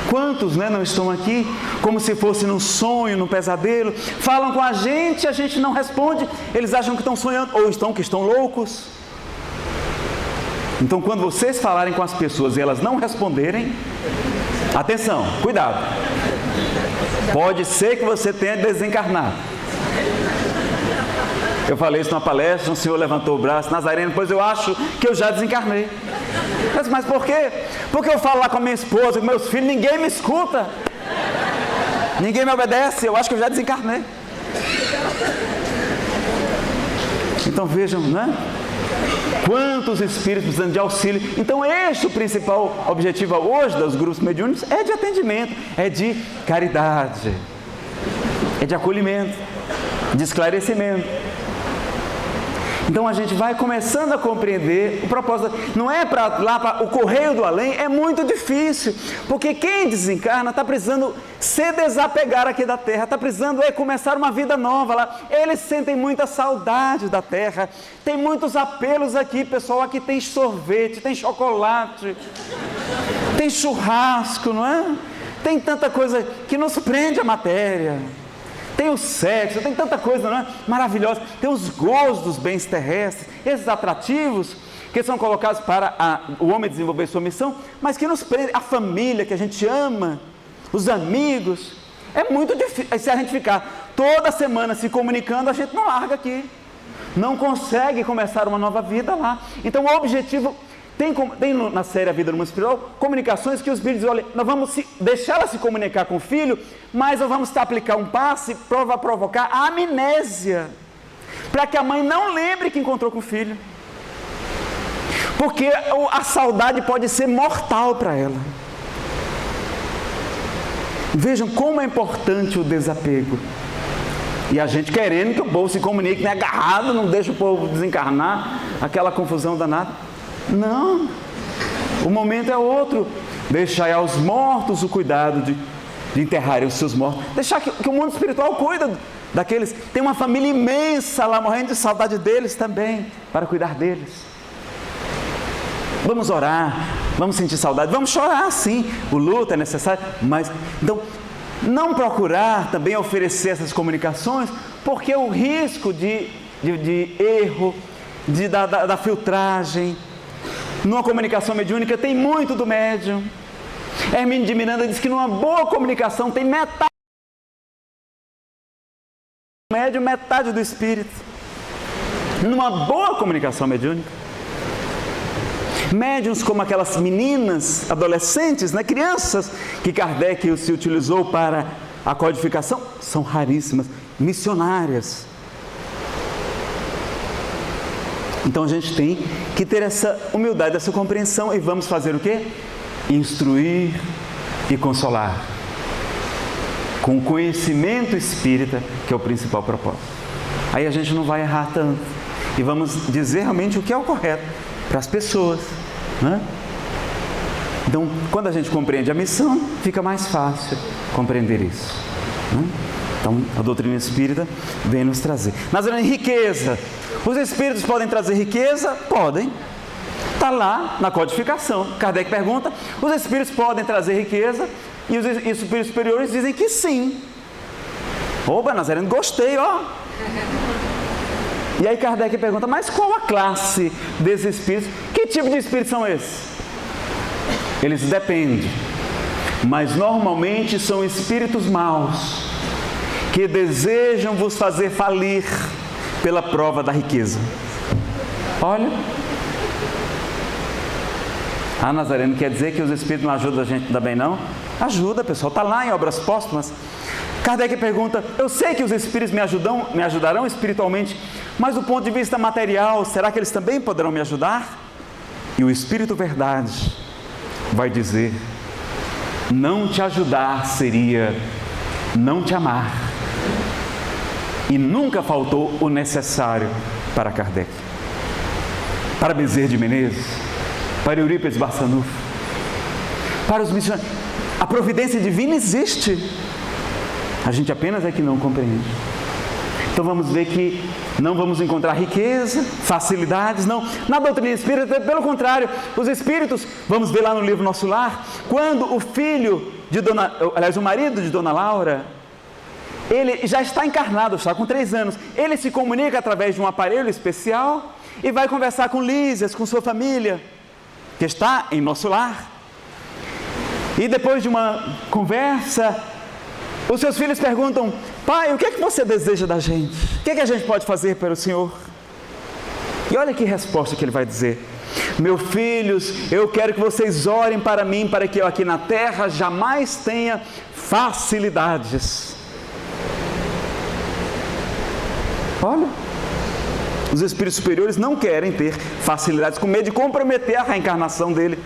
Quantos não estão aqui como se fosse num sonho, num pesadelo, falam com a gente não responde, eles acham que estão sonhando ou que estão loucos. Então quando vocês falarem com as pessoas e elas não responderem, atenção, cuidado, pode ser que você tenha desencarnado. Eu falei isso numa palestra, um senhor levantou o braço: Nazareno, pois eu acho que eu já desencarnei. Eu disse: mas por quê? Porque eu falo lá com a minha esposa, com meus filhos, ninguém me escuta, ninguém me obedece, eu acho que eu já desencarnei. Então vejam, né? Quantos espíritos precisam de auxílio. Então este é o principal objetivo hoje dos grupos mediúnicos, é de atendimento, é de caridade, é de acolhimento, de esclarecimento. Então a gente vai começando a compreender o propósito. Não é para o correio do além, é muito difícil, porque quem desencarna está precisando se desapegar aqui da Terra, está precisando começar uma vida nova lá. Eles sentem muita saudade da Terra, tem muitos apelos aqui, pessoal. Aqui tem sorvete, tem chocolate, tem churrasco, não é? Tem tanta coisa que nos prende à matéria. Tem o sexo, tem tanta coisa, não é? Maravilhosa. Tem os gozos dos bens terrestres, esses atrativos que são colocados para o homem desenvolver sua missão, mas que nos prende, a família que a gente ama, os amigos. É muito difícil, se a gente ficar toda semana se comunicando, a gente não larga aqui. Não consegue começar uma nova vida lá. Então o objetivo, tem na série A Vida no Mundo Espiritual, comunicações que os filhos dizem, olha, nós vamos deixar ela se comunicar com o filho, mas nós vamos aplicar um passe para provocar a amnésia, para que a mãe não lembre que encontrou com o filho. Porque a saudade pode ser mortal para ela. Vejam como é importante o desapego. E a gente querendo que o povo se comunique, né, agarrado, não deixa o povo desencarnar, aquela confusão danada. Não, o momento é outro. Deixar aos mortos o cuidado de enterrarem os seus mortos. Deixar que o mundo espiritual cuida daqueles. Tem uma família imensa lá morrendo de saudade deles também, para cuidar deles. Vamos orar, vamos sentir saudade, vamos chorar sim, o luto é necessário, mas então, não procurar também oferecer essas comunicações, porque o risco de erro, da filtragem, numa comunicação mediúnica tem muito do médium. Hermínio de Miranda diz que numa boa comunicação tem metade do médium, metade do espírito. Numa boa comunicação mediúnica. Médiuns como aquelas meninas, adolescentes, né, crianças que Kardec se utilizou para a codificação, são raríssimas, missionárias. Então a gente tem que ter essa humildade, essa compreensão, e vamos fazer o quê? Instruir e consolar, com o conhecimento espírita, que é o principal propósito. Aí a gente não vai errar tanto, e vamos dizer realmente o que é o correto para as pessoas, né? Então, quando a gente compreende a missão, fica mais fácil compreender isso, né? Então, a doutrina espírita vem nos trazer. Nazareno, riqueza. Os espíritos podem trazer riqueza? Podem. Está lá na codificação. Kardec pergunta, os espíritos podem trazer riqueza? E os espíritos superiores dizem que sim. Oba, Nazareno, gostei, ó. E aí Kardec pergunta, mas qual a classe desses espíritos? Que tipo de espíritos são esses? Eles dependem, mas normalmente são espíritos maus, que desejam vos fazer falir pela prova da riqueza. Olha, Nazareno, quer dizer que os espíritos não ajudam a gente ainda bem, não? Ajuda, pessoal, está lá em Obras Póstumas. Kardec pergunta, eu sei que os espíritos me ajudarão espiritualmente, mas do ponto de vista material, será que eles também poderão me ajudar? E o Espírito Verdade vai dizer, não te ajudar seria não te amar. E nunca faltou o necessário para Kardec, para Bezerra de Menezes, para Eurípides Barçanufo, para os missionários. A providência divina existe, a gente apenas é que não compreende. Então vamos ver que não vamos encontrar riqueza, facilidades, não. Na doutrina espírita, pelo contrário, os espíritos, vamos ver lá no livro Nosso Lar, quando o marido de Dona Laura, ele já está encarnado, está com 3 anos, ele se comunica através de um aparelho especial e vai conversar com Lísias, com sua família, que está em Nosso Lar. E depois de uma conversa, os seus filhos perguntam, pai, o que é que você deseja da gente? O que é que a gente pode fazer pelo Senhor? E olha que resposta que ele vai dizer. Meus filhos, eu quero que vocês orem para mim, para que eu aqui na terra jamais tenha facilidades. Olha, os espíritos superiores não querem ter facilidades, com medo de comprometer a reencarnação dele.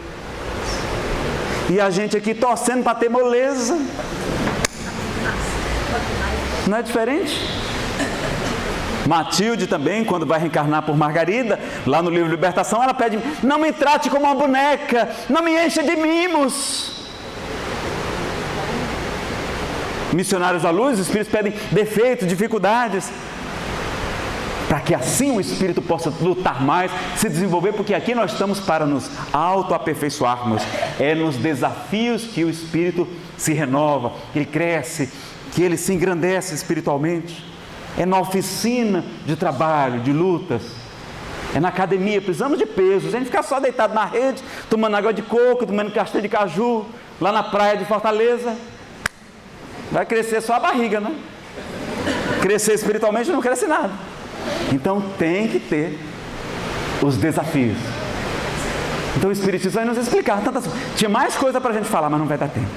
E a gente aqui torcendo para ter moleza. Não é diferente? Matilde também, quando vai reencarnar por Margarida, lá no livro Libertação, ela pede, não me trate como uma boneca, não me encha de mimos. Missionários da Luz, os espíritos pedem defeitos, dificuldades. para que assim o espírito possa lutar mais, se desenvolver, porque aqui nós estamos para nos autoaperfeiçoarmos. É nos desafios que o espírito se renova, que ele cresce, que ele se engrandece espiritualmente. É na oficina de trabalho, de lutas. É na academia, precisamos de pesos. A gente fica só deitado na rede, tomando água de coco, tomando castanha de caju, lá na praia de Fortaleza. Vai crescer só a barriga, né? Crescer espiritualmente não cresce nada. Então tem que ter os desafios. Então o Espiritismo vai nos explicar tantas coisas. Tinha mais coisa para a gente falar, mas não vai dar tempo.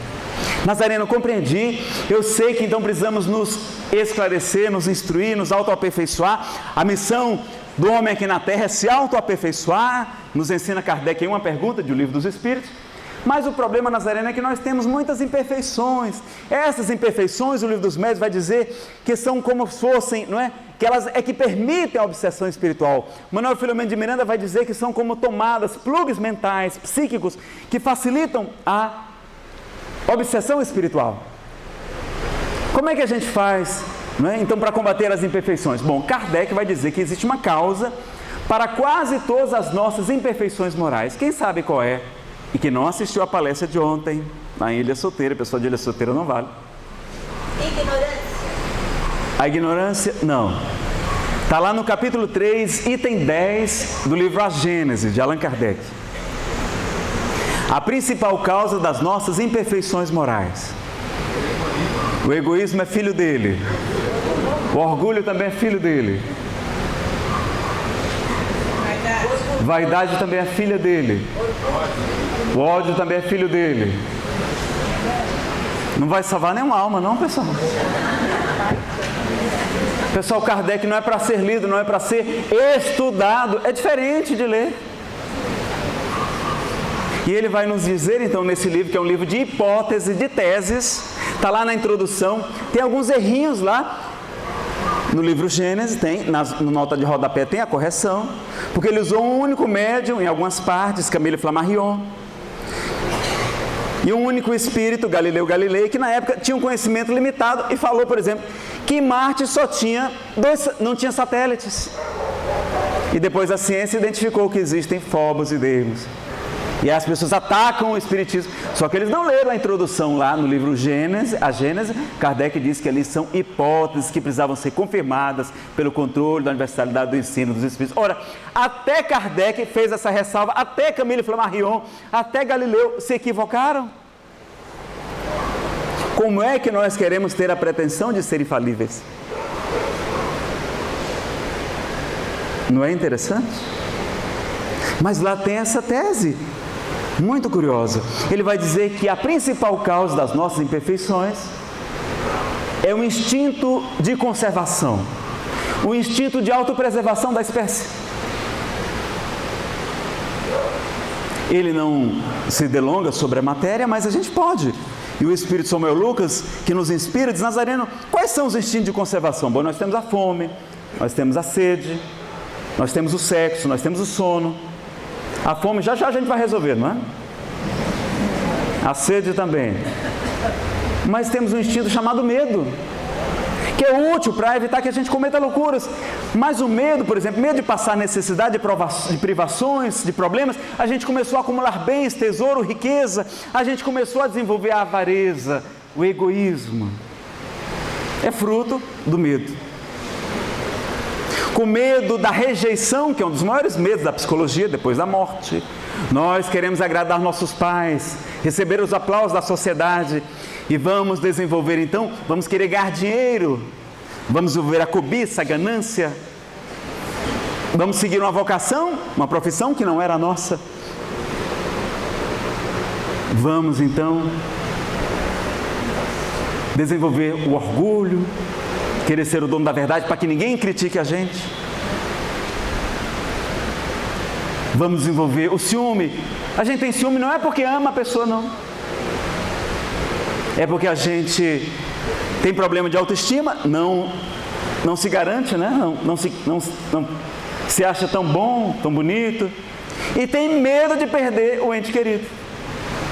Nazareno, eu compreendi. Eu sei que então precisamos nos esclarecer, nos instruir, nos autoaperfeiçoar. A missão do homem aqui na Terra é se autoaperfeiçoar. Nos ensina Kardec em uma pergunta de O Livro dos Espíritos. Mas o problema, Nazareno, é que nós temos muitas imperfeições. Essas imperfeições, o Livro dos Médiuns vai dizer que são como fossem, não é? Que elas é que permitem a obsessão espiritual. Manuel Filomeno de Miranda vai dizer que são como tomadas, plugs mentais, psíquicos, que facilitam a obsessão espiritual. Como é que a gente faz, não é? Então, para combater as imperfeições? Bom, Kardec vai dizer que existe uma causa para quase todas as nossas imperfeições morais. Quem sabe qual é? E que não assistiu a palestra de ontem, na Ilha Solteira. Pessoal de Ilha Solteira não vale. Ignorância. A ignorância, não. Está lá no capítulo 3, item 10 do livro A Gênese, de Allan Kardec. A principal causa das nossas imperfeições morais. O egoísmo é filho dele. O orgulho também é filho dele. Vaidade também é filha dele. O ódio também é filho dele. Não vai salvar nenhuma alma, não, pessoal. Pessoal, Kardec não é para ser lido, não é para ser estudado. É diferente de ler. E ele vai nos dizer, então, nesse livro, que é um livro de hipótese, de teses. Está lá na introdução. Tem alguns errinhos lá. No livro Gênesis tem, na nota de rodapé tem a correção, porque ele usou um único médium em algumas partes, Camille Flammarion, e um único espírito, Galileu Galilei, que na época tinha um conhecimento limitado e falou, por exemplo, que em Marte só tinha não tinha satélites. E depois a ciência identificou que existem Phobos e Deimos. E as pessoas atacam o Espiritismo. Só que eles não leram a introdução lá no livro Gênesis, a Gênese. Kardec diz que ali são hipóteses que precisavam ser confirmadas pelo controle da universalidade do ensino dos Espíritos. Ora, até Kardec fez essa ressalva, até Camille Flammarion, até Galileu se equivocaram. Como é que nós queremos ter a pretensão de ser infalíveis? Não é interessante? Mas lá tem essa tese. Muito curiosa. Ele vai dizer que a principal causa das nossas imperfeições é o instinto de conservação, o instinto de autopreservação da espécie. Ele não se delonga sobre a matéria, mas a gente pode. E o Espírito Samuel Lucas, que nos inspira, diz: Nazareno, quais são os instintos de conservação? Bom, nós temos a fome, nós temos a sede, nós temos o sexo, nós temos o sono. A fome já a gente vai resolver, não é? A sede também. Mas temos um instinto chamado medo, que é útil para evitar que a gente cometa loucuras. Mas o medo, por exemplo, medo de passar necessidade, de privações, de problemas, a gente começou a acumular bens, tesouro, riqueza, a gente começou a desenvolver a avareza, o egoísmo. É fruto do medo. Com medo da rejeição, que é um dos maiores medos da psicologia depois da morte. Nós queremos agradar nossos pais, receber os aplausos da sociedade e vamos desenvolver, então, vamos querer ganhar dinheiro, vamos desenvolver a cobiça, a ganância, vamos seguir uma vocação, uma profissão que não era nossa. Vamos, então, desenvolver o orgulho, querer ser o dono da verdade para que ninguém critique a gente. Vamos desenvolver o ciúme. A gente tem ciúme não é porque ama a pessoa, não. É porque a gente tem problema de autoestima, não se garante, né? Não se acha tão bom, tão bonito. E tem medo de perder o ente querido.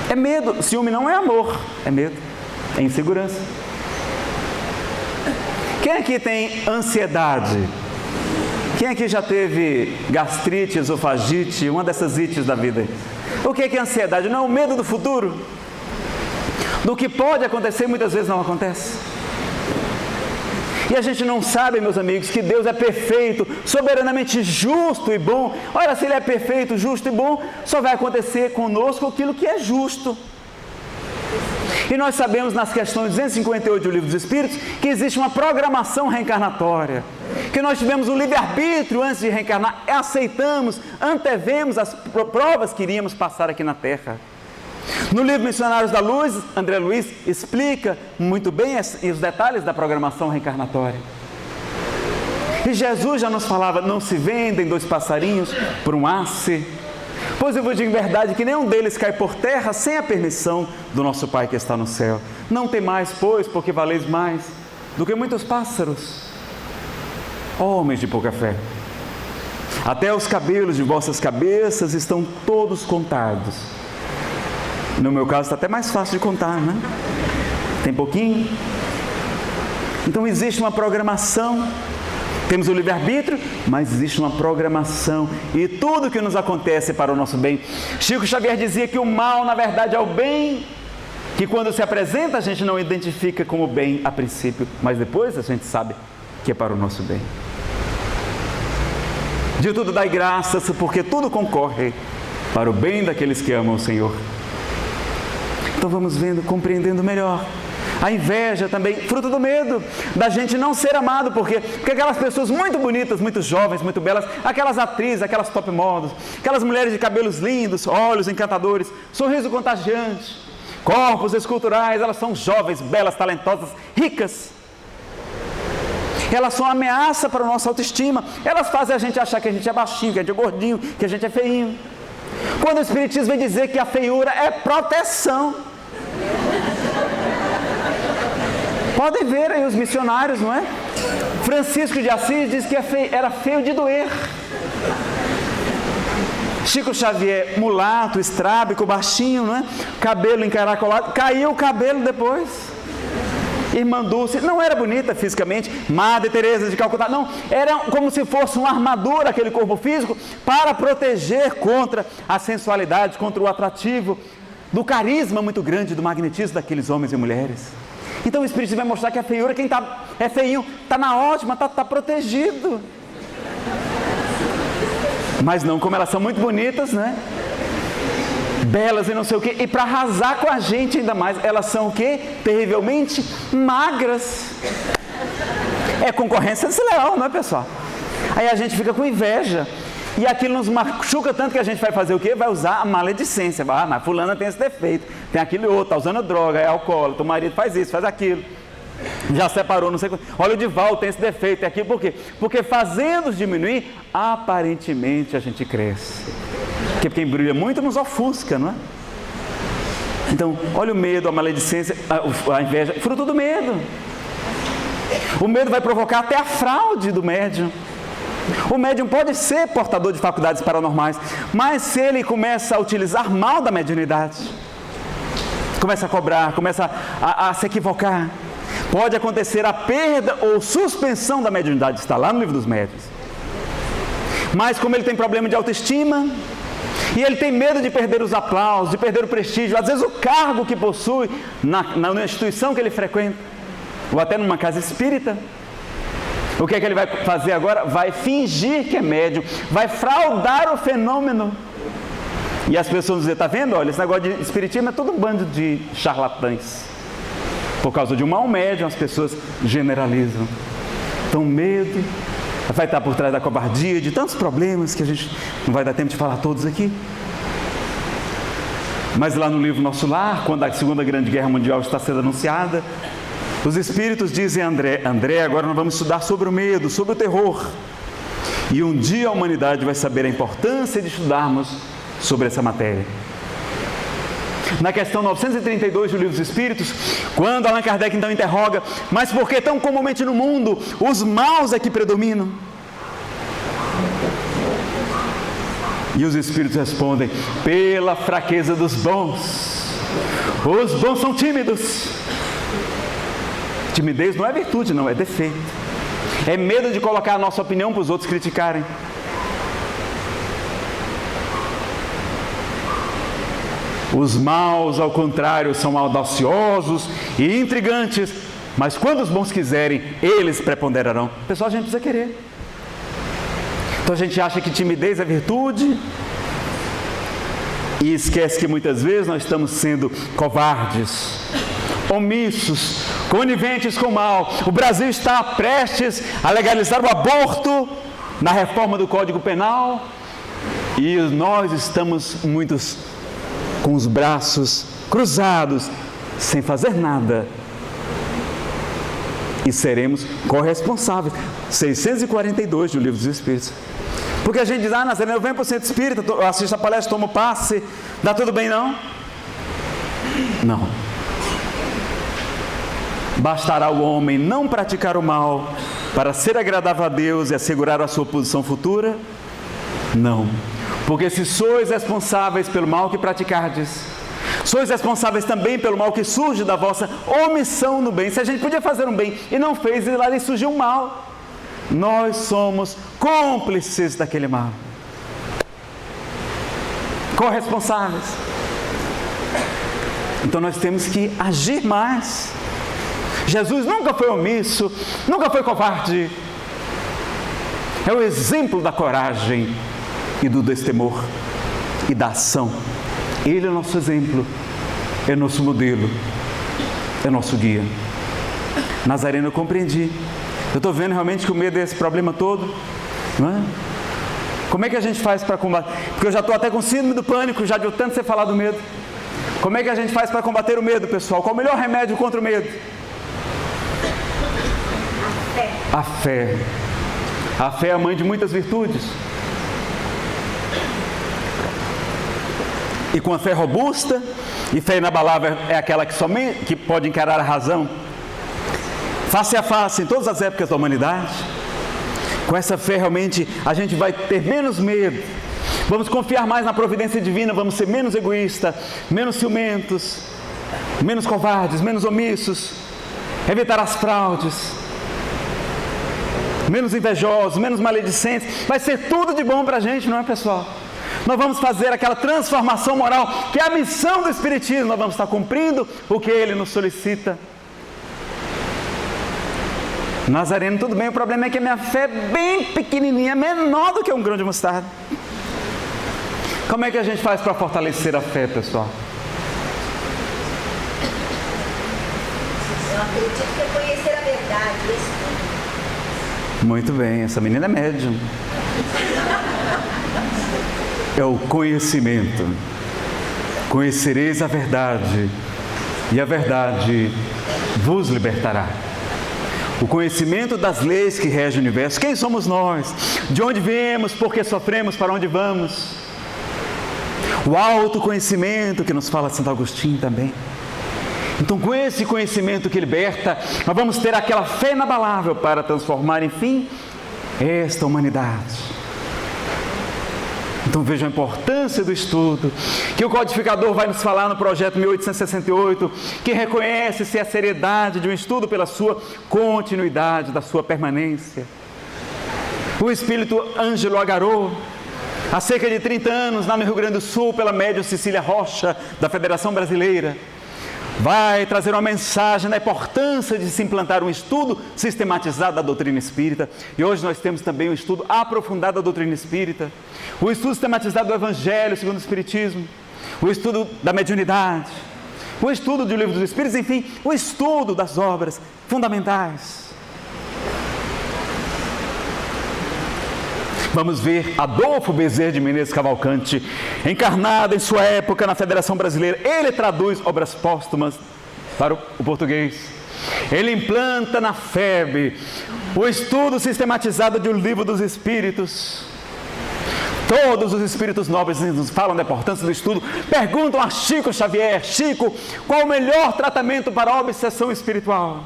É medo. Ciúme não é amor, é medo, é insegurança. Quem aqui tem ansiedade? Quem aqui já teve gastrite, esofagite, uma dessas ites da vida? O que é ansiedade? Não é o medo do futuro? Do que pode acontecer, muitas vezes não acontece. E a gente não sabe, meus amigos, que Deus é perfeito, soberanamente justo e bom. Ora, se Ele é perfeito, justo e bom, só vai acontecer conosco aquilo que é justo. E nós sabemos nas questões 258 do Livro dos Espíritos que existe uma programação reencarnatória, que nós tivemos o livre-arbítrio antes de reencarnar, aceitamos, antevemos as provas que iríamos passar aqui na Terra. No livro Missionários da Luz, André Luiz explica muito bem os detalhes da programação reencarnatória. E Jesus já nos falava, não se vendem 2 passarinhos por um asse. Pois eu vos digo em verdade que nenhum deles cai por terra sem a permissão do nosso Pai que está no céu. Não temais, pois, porque valeis mais do que muitos pássaros. Homens de pouca fé. Até os cabelos de vossas cabeças estão todos contados. No meu caso está até mais fácil de contar, né? Tem pouquinho. Então existe uma programação. Temos o livre-arbítrio, mas existe uma programação. E tudo que nos acontece é para o nosso bem. Chico Xavier dizia que o mal, na verdade, é o bem, que quando se apresenta a gente não identifica como bem a princípio, mas depois a gente sabe que é para o nosso bem. De tudo dai graças, porque tudo concorre para o bem daqueles que amam o Senhor. Então vamos vendo, compreendendo melhor. A inveja também, fruto do medo, da gente não ser amado, porque aquelas pessoas muito bonitas, muito jovens, muito belas, aquelas atrizes, aquelas top models, aquelas mulheres de cabelos lindos, olhos encantadores, sorriso contagiante, corpos esculturais, elas são jovens, belas, talentosas, ricas. Elas são uma ameaça para a nossa autoestima, elas fazem a gente achar que a gente é baixinho, que a gente é gordinho, que a gente é feinho. Quando o Espiritismo vem dizer que a feiura é proteção. Podem ver aí os missionários, não é? Francisco de Assis diz que era feio de doer. Chico Xavier, mulato, estrábico, baixinho, não é? Cabelo encaracolado, caiu o cabelo depois. Irmã Dulce, não era bonita fisicamente. Madre Teresa de Calcutá, não, era como se fosse uma armadura aquele corpo físico para proteger contra a sensualidade, contra o atrativo, do carisma muito grande, do magnetismo daqueles homens e mulheres. Então o Espírito vai mostrar que a feiura, quem é feinho, está na ótima, está protegido. Mas não como elas são muito bonitas, né? Belas e não sei o quê. E para arrasar com a gente ainda mais, elas são o quê? Terrivelmente magras. É concorrência desleal, não é, pessoal? Aí a gente fica com inveja. E aquilo nos machuca tanto que a gente vai fazer o quê? Vai usar a maledicência. Ah, mas fulana tem esse defeito, tem aquele outro, está usando droga, é alcoólatra, o marido faz isso, faz aquilo. Já separou, não sei quanto. Olha o Divaldo, tem esse defeito, tem aquilo. Por quê? Porque fazendo-os diminuir, aparentemente a gente cresce. Porque quem brilha muito nos ofusca, não é? Então, olha o medo, a maledicência, a inveja, fruto do medo. O medo vai provocar até a fraude do médium. O médium pode ser portador de faculdades paranormais, mas se ele começa a utilizar mal da mediunidade, começa a cobrar, começa a se equivocar, pode acontecer a perda ou suspensão da mediunidade, está lá no Livro dos Médiuns. Mas como ele tem problema de autoestima, e ele tem medo de perder os aplausos, de perder o prestígio, às vezes o cargo que possui na instituição que ele frequenta, ou até numa casa espírita, o que é que ele vai fazer agora? Vai fingir que é médium, vai fraudar o fenômeno. E as pessoas vão dizer, está vendo? Olha, esse negócio de espiritismo é todo um bando de charlatães. Por causa de um mau médium, as pessoas generalizam. Então, medo vai estar por trás da covardia, de tantos problemas que a gente não vai dar tempo de falar todos aqui. Mas lá no livro Nosso Lar, quando a Segunda Grande Guerra Mundial está sendo anunciada, os espíritos dizem a André, agora nós vamos estudar sobre o medo, sobre o terror. E um dia a humanidade vai saber a importância de estudarmos sobre essa matéria. Na questão 932 do Livro dos Espíritos, quando Allan Kardec então interroga, mas por que tão comumente no mundo os maus é que predominam? E os espíritos respondem, pela fraqueza dos bons. Os bons são tímidos. Timidez não é virtude, não, é defeito. É medo de colocar a nossa opinião para os outros criticarem. Os maus, ao contrário, são audaciosos e intrigantes, mas quando os bons quiserem, eles preponderarão. Pessoal, a gente precisa querer. Então a gente acha que timidez é virtude e esquece que muitas vezes nós estamos sendo covardes, omissos, coniventes com o mal. O Brasil está prestes a legalizar o aborto na reforma do Código Penal e nós estamos muitos com os braços cruzados, sem fazer nada. E seremos corresponsáveis. 642 do Livro dos Espíritos. Porque a gente diz, Nazareno, eu venho para o centro espírita, eu assisto a palestra, tomo passe, dá tudo bem não? Não. Bastará o homem não praticar o mal para ser agradável a Deus e assegurar a sua posição futura? Não. Porque se sois responsáveis pelo mal que praticardes, sois responsáveis também pelo mal que surge da vossa omissão no bem. Se a gente podia fazer um bem e não fez, e lá lhe surgiu um mal, nós somos cúmplices daquele mal. Corresponsáveis. Então nós temos que agir mais. Jesus nunca foi omisso, nunca foi covarde. É o exemplo da coragem e do destemor e da ação. Ele é o nosso exemplo, é nosso modelo, é nosso guia. Nazareno, eu compreendi. Eu estou vendo realmente que o medo é esse problema todo, não é? Como é que a gente faz para combater? Porque eu já estou até com síndrome do pânico, já de tanto você falar do medo. Como é que a gente faz para combater o medo, pessoal? Qual o melhor remédio contra o medo? A fé. A fé é a mãe de muitas virtudes. E com a fé robusta, e fé inabalável é aquela que pode encarar a razão, face a face, em todas as épocas da humanidade. Com essa fé realmente a gente vai ter menos medo, vamos confiar mais na providência divina, vamos ser menos egoístas, menos ciumentos, menos covardes, menos omissos, evitar as fraudes, menos invejosos, menos maledicentes. Vai ser tudo de bom para a gente, não é, pessoal? Nós vamos fazer aquela transformação moral, que é a missão do Espiritismo. Nós vamos estar cumprindo o que ele nos solicita. Nazareno, tudo bem, o problema é que a minha fé é bem pequenininha, menor do que um grão de mostarda. Como é que a gente faz para fortalecer a fé, pessoal? Eu acredito que é conhecer a verdade. Muito bem, essa menina é médium. É o conhecimento. Conhecereis a verdade, e a verdade vos libertará. O conhecimento das leis que regem o universo. Quem somos nós? De onde viemos? Por que sofremos? Para onde vamos? O autoconhecimento que nos fala Santo Agostinho também. Então, com esse conhecimento que liberta, nós vamos ter aquela fé inabalável para transformar, enfim, esta humanidade. Então veja a importância do estudo, que o codificador vai nos falar no projeto 1868, que reconhece-se a seriedade de um estudo pela sua continuidade, da sua permanência. O espírito Ângelo Agarô, há cerca de 30 anos, lá no Rio Grande do Sul, pela médium Cecília Rocha, da Federação Brasileira, vai trazer uma mensagem da importância de se implantar um estudo sistematizado da doutrina espírita. E hoje nós temos também um estudo aprofundado da doutrina espírita, o estudo sistematizado do Evangelho segundo o Espiritismo, o estudo da mediunidade, o estudo do Livro dos Espíritos, enfim, o estudo das obras fundamentais. Vamos ver Adolfo Bezerra de Menezes Cavalcante, encarnado em sua época na Federação Brasileira. Ele traduz obras póstumas para o português. Ele implanta na FEB o estudo sistematizado de O Livro dos Espíritos. Todos os espíritos nobres nos falam da importância do estudo. Perguntam a Chico Xavier: Chico, qual o melhor tratamento para a obsessão espiritual?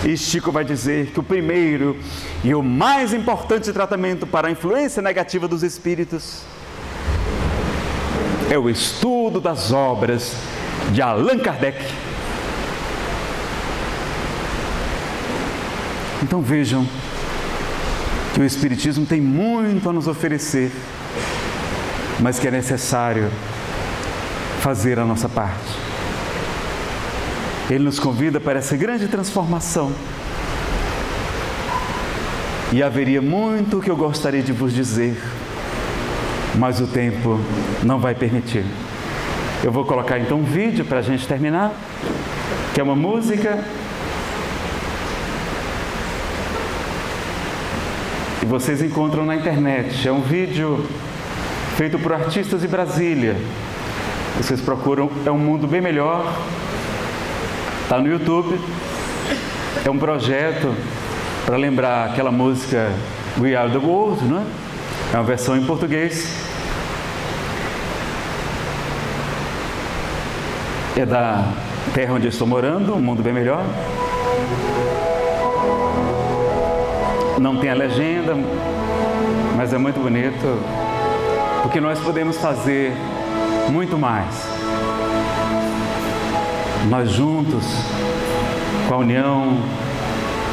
E Chico vai dizer que o primeiro e o mais importante tratamento para a influência negativa dos espíritos é o estudo das obras de Allan Kardec. Então vejam que o Espiritismo tem muito a nos oferecer, mas que é necessário fazer a nossa parte. Ele nos convida para essa grande transformação. E haveria muito que eu gostaria de vos dizer, mas o tempo não vai permitir. Eu vou colocar então um vídeo para a gente terminar, que é uma música. E vocês encontram na internet. É um vídeo feito por artistas de Brasília. Vocês procuram É um Mundo Bem Melhor. Está no YouTube. É um projeto para lembrar aquela música We Are the World, não é? É uma versão em português. É da terra onde eu estou morando, um mundo bem melhor. Não tem a legenda, mas é muito bonito, porque nós podemos fazer muito mais. Nós juntos, com a união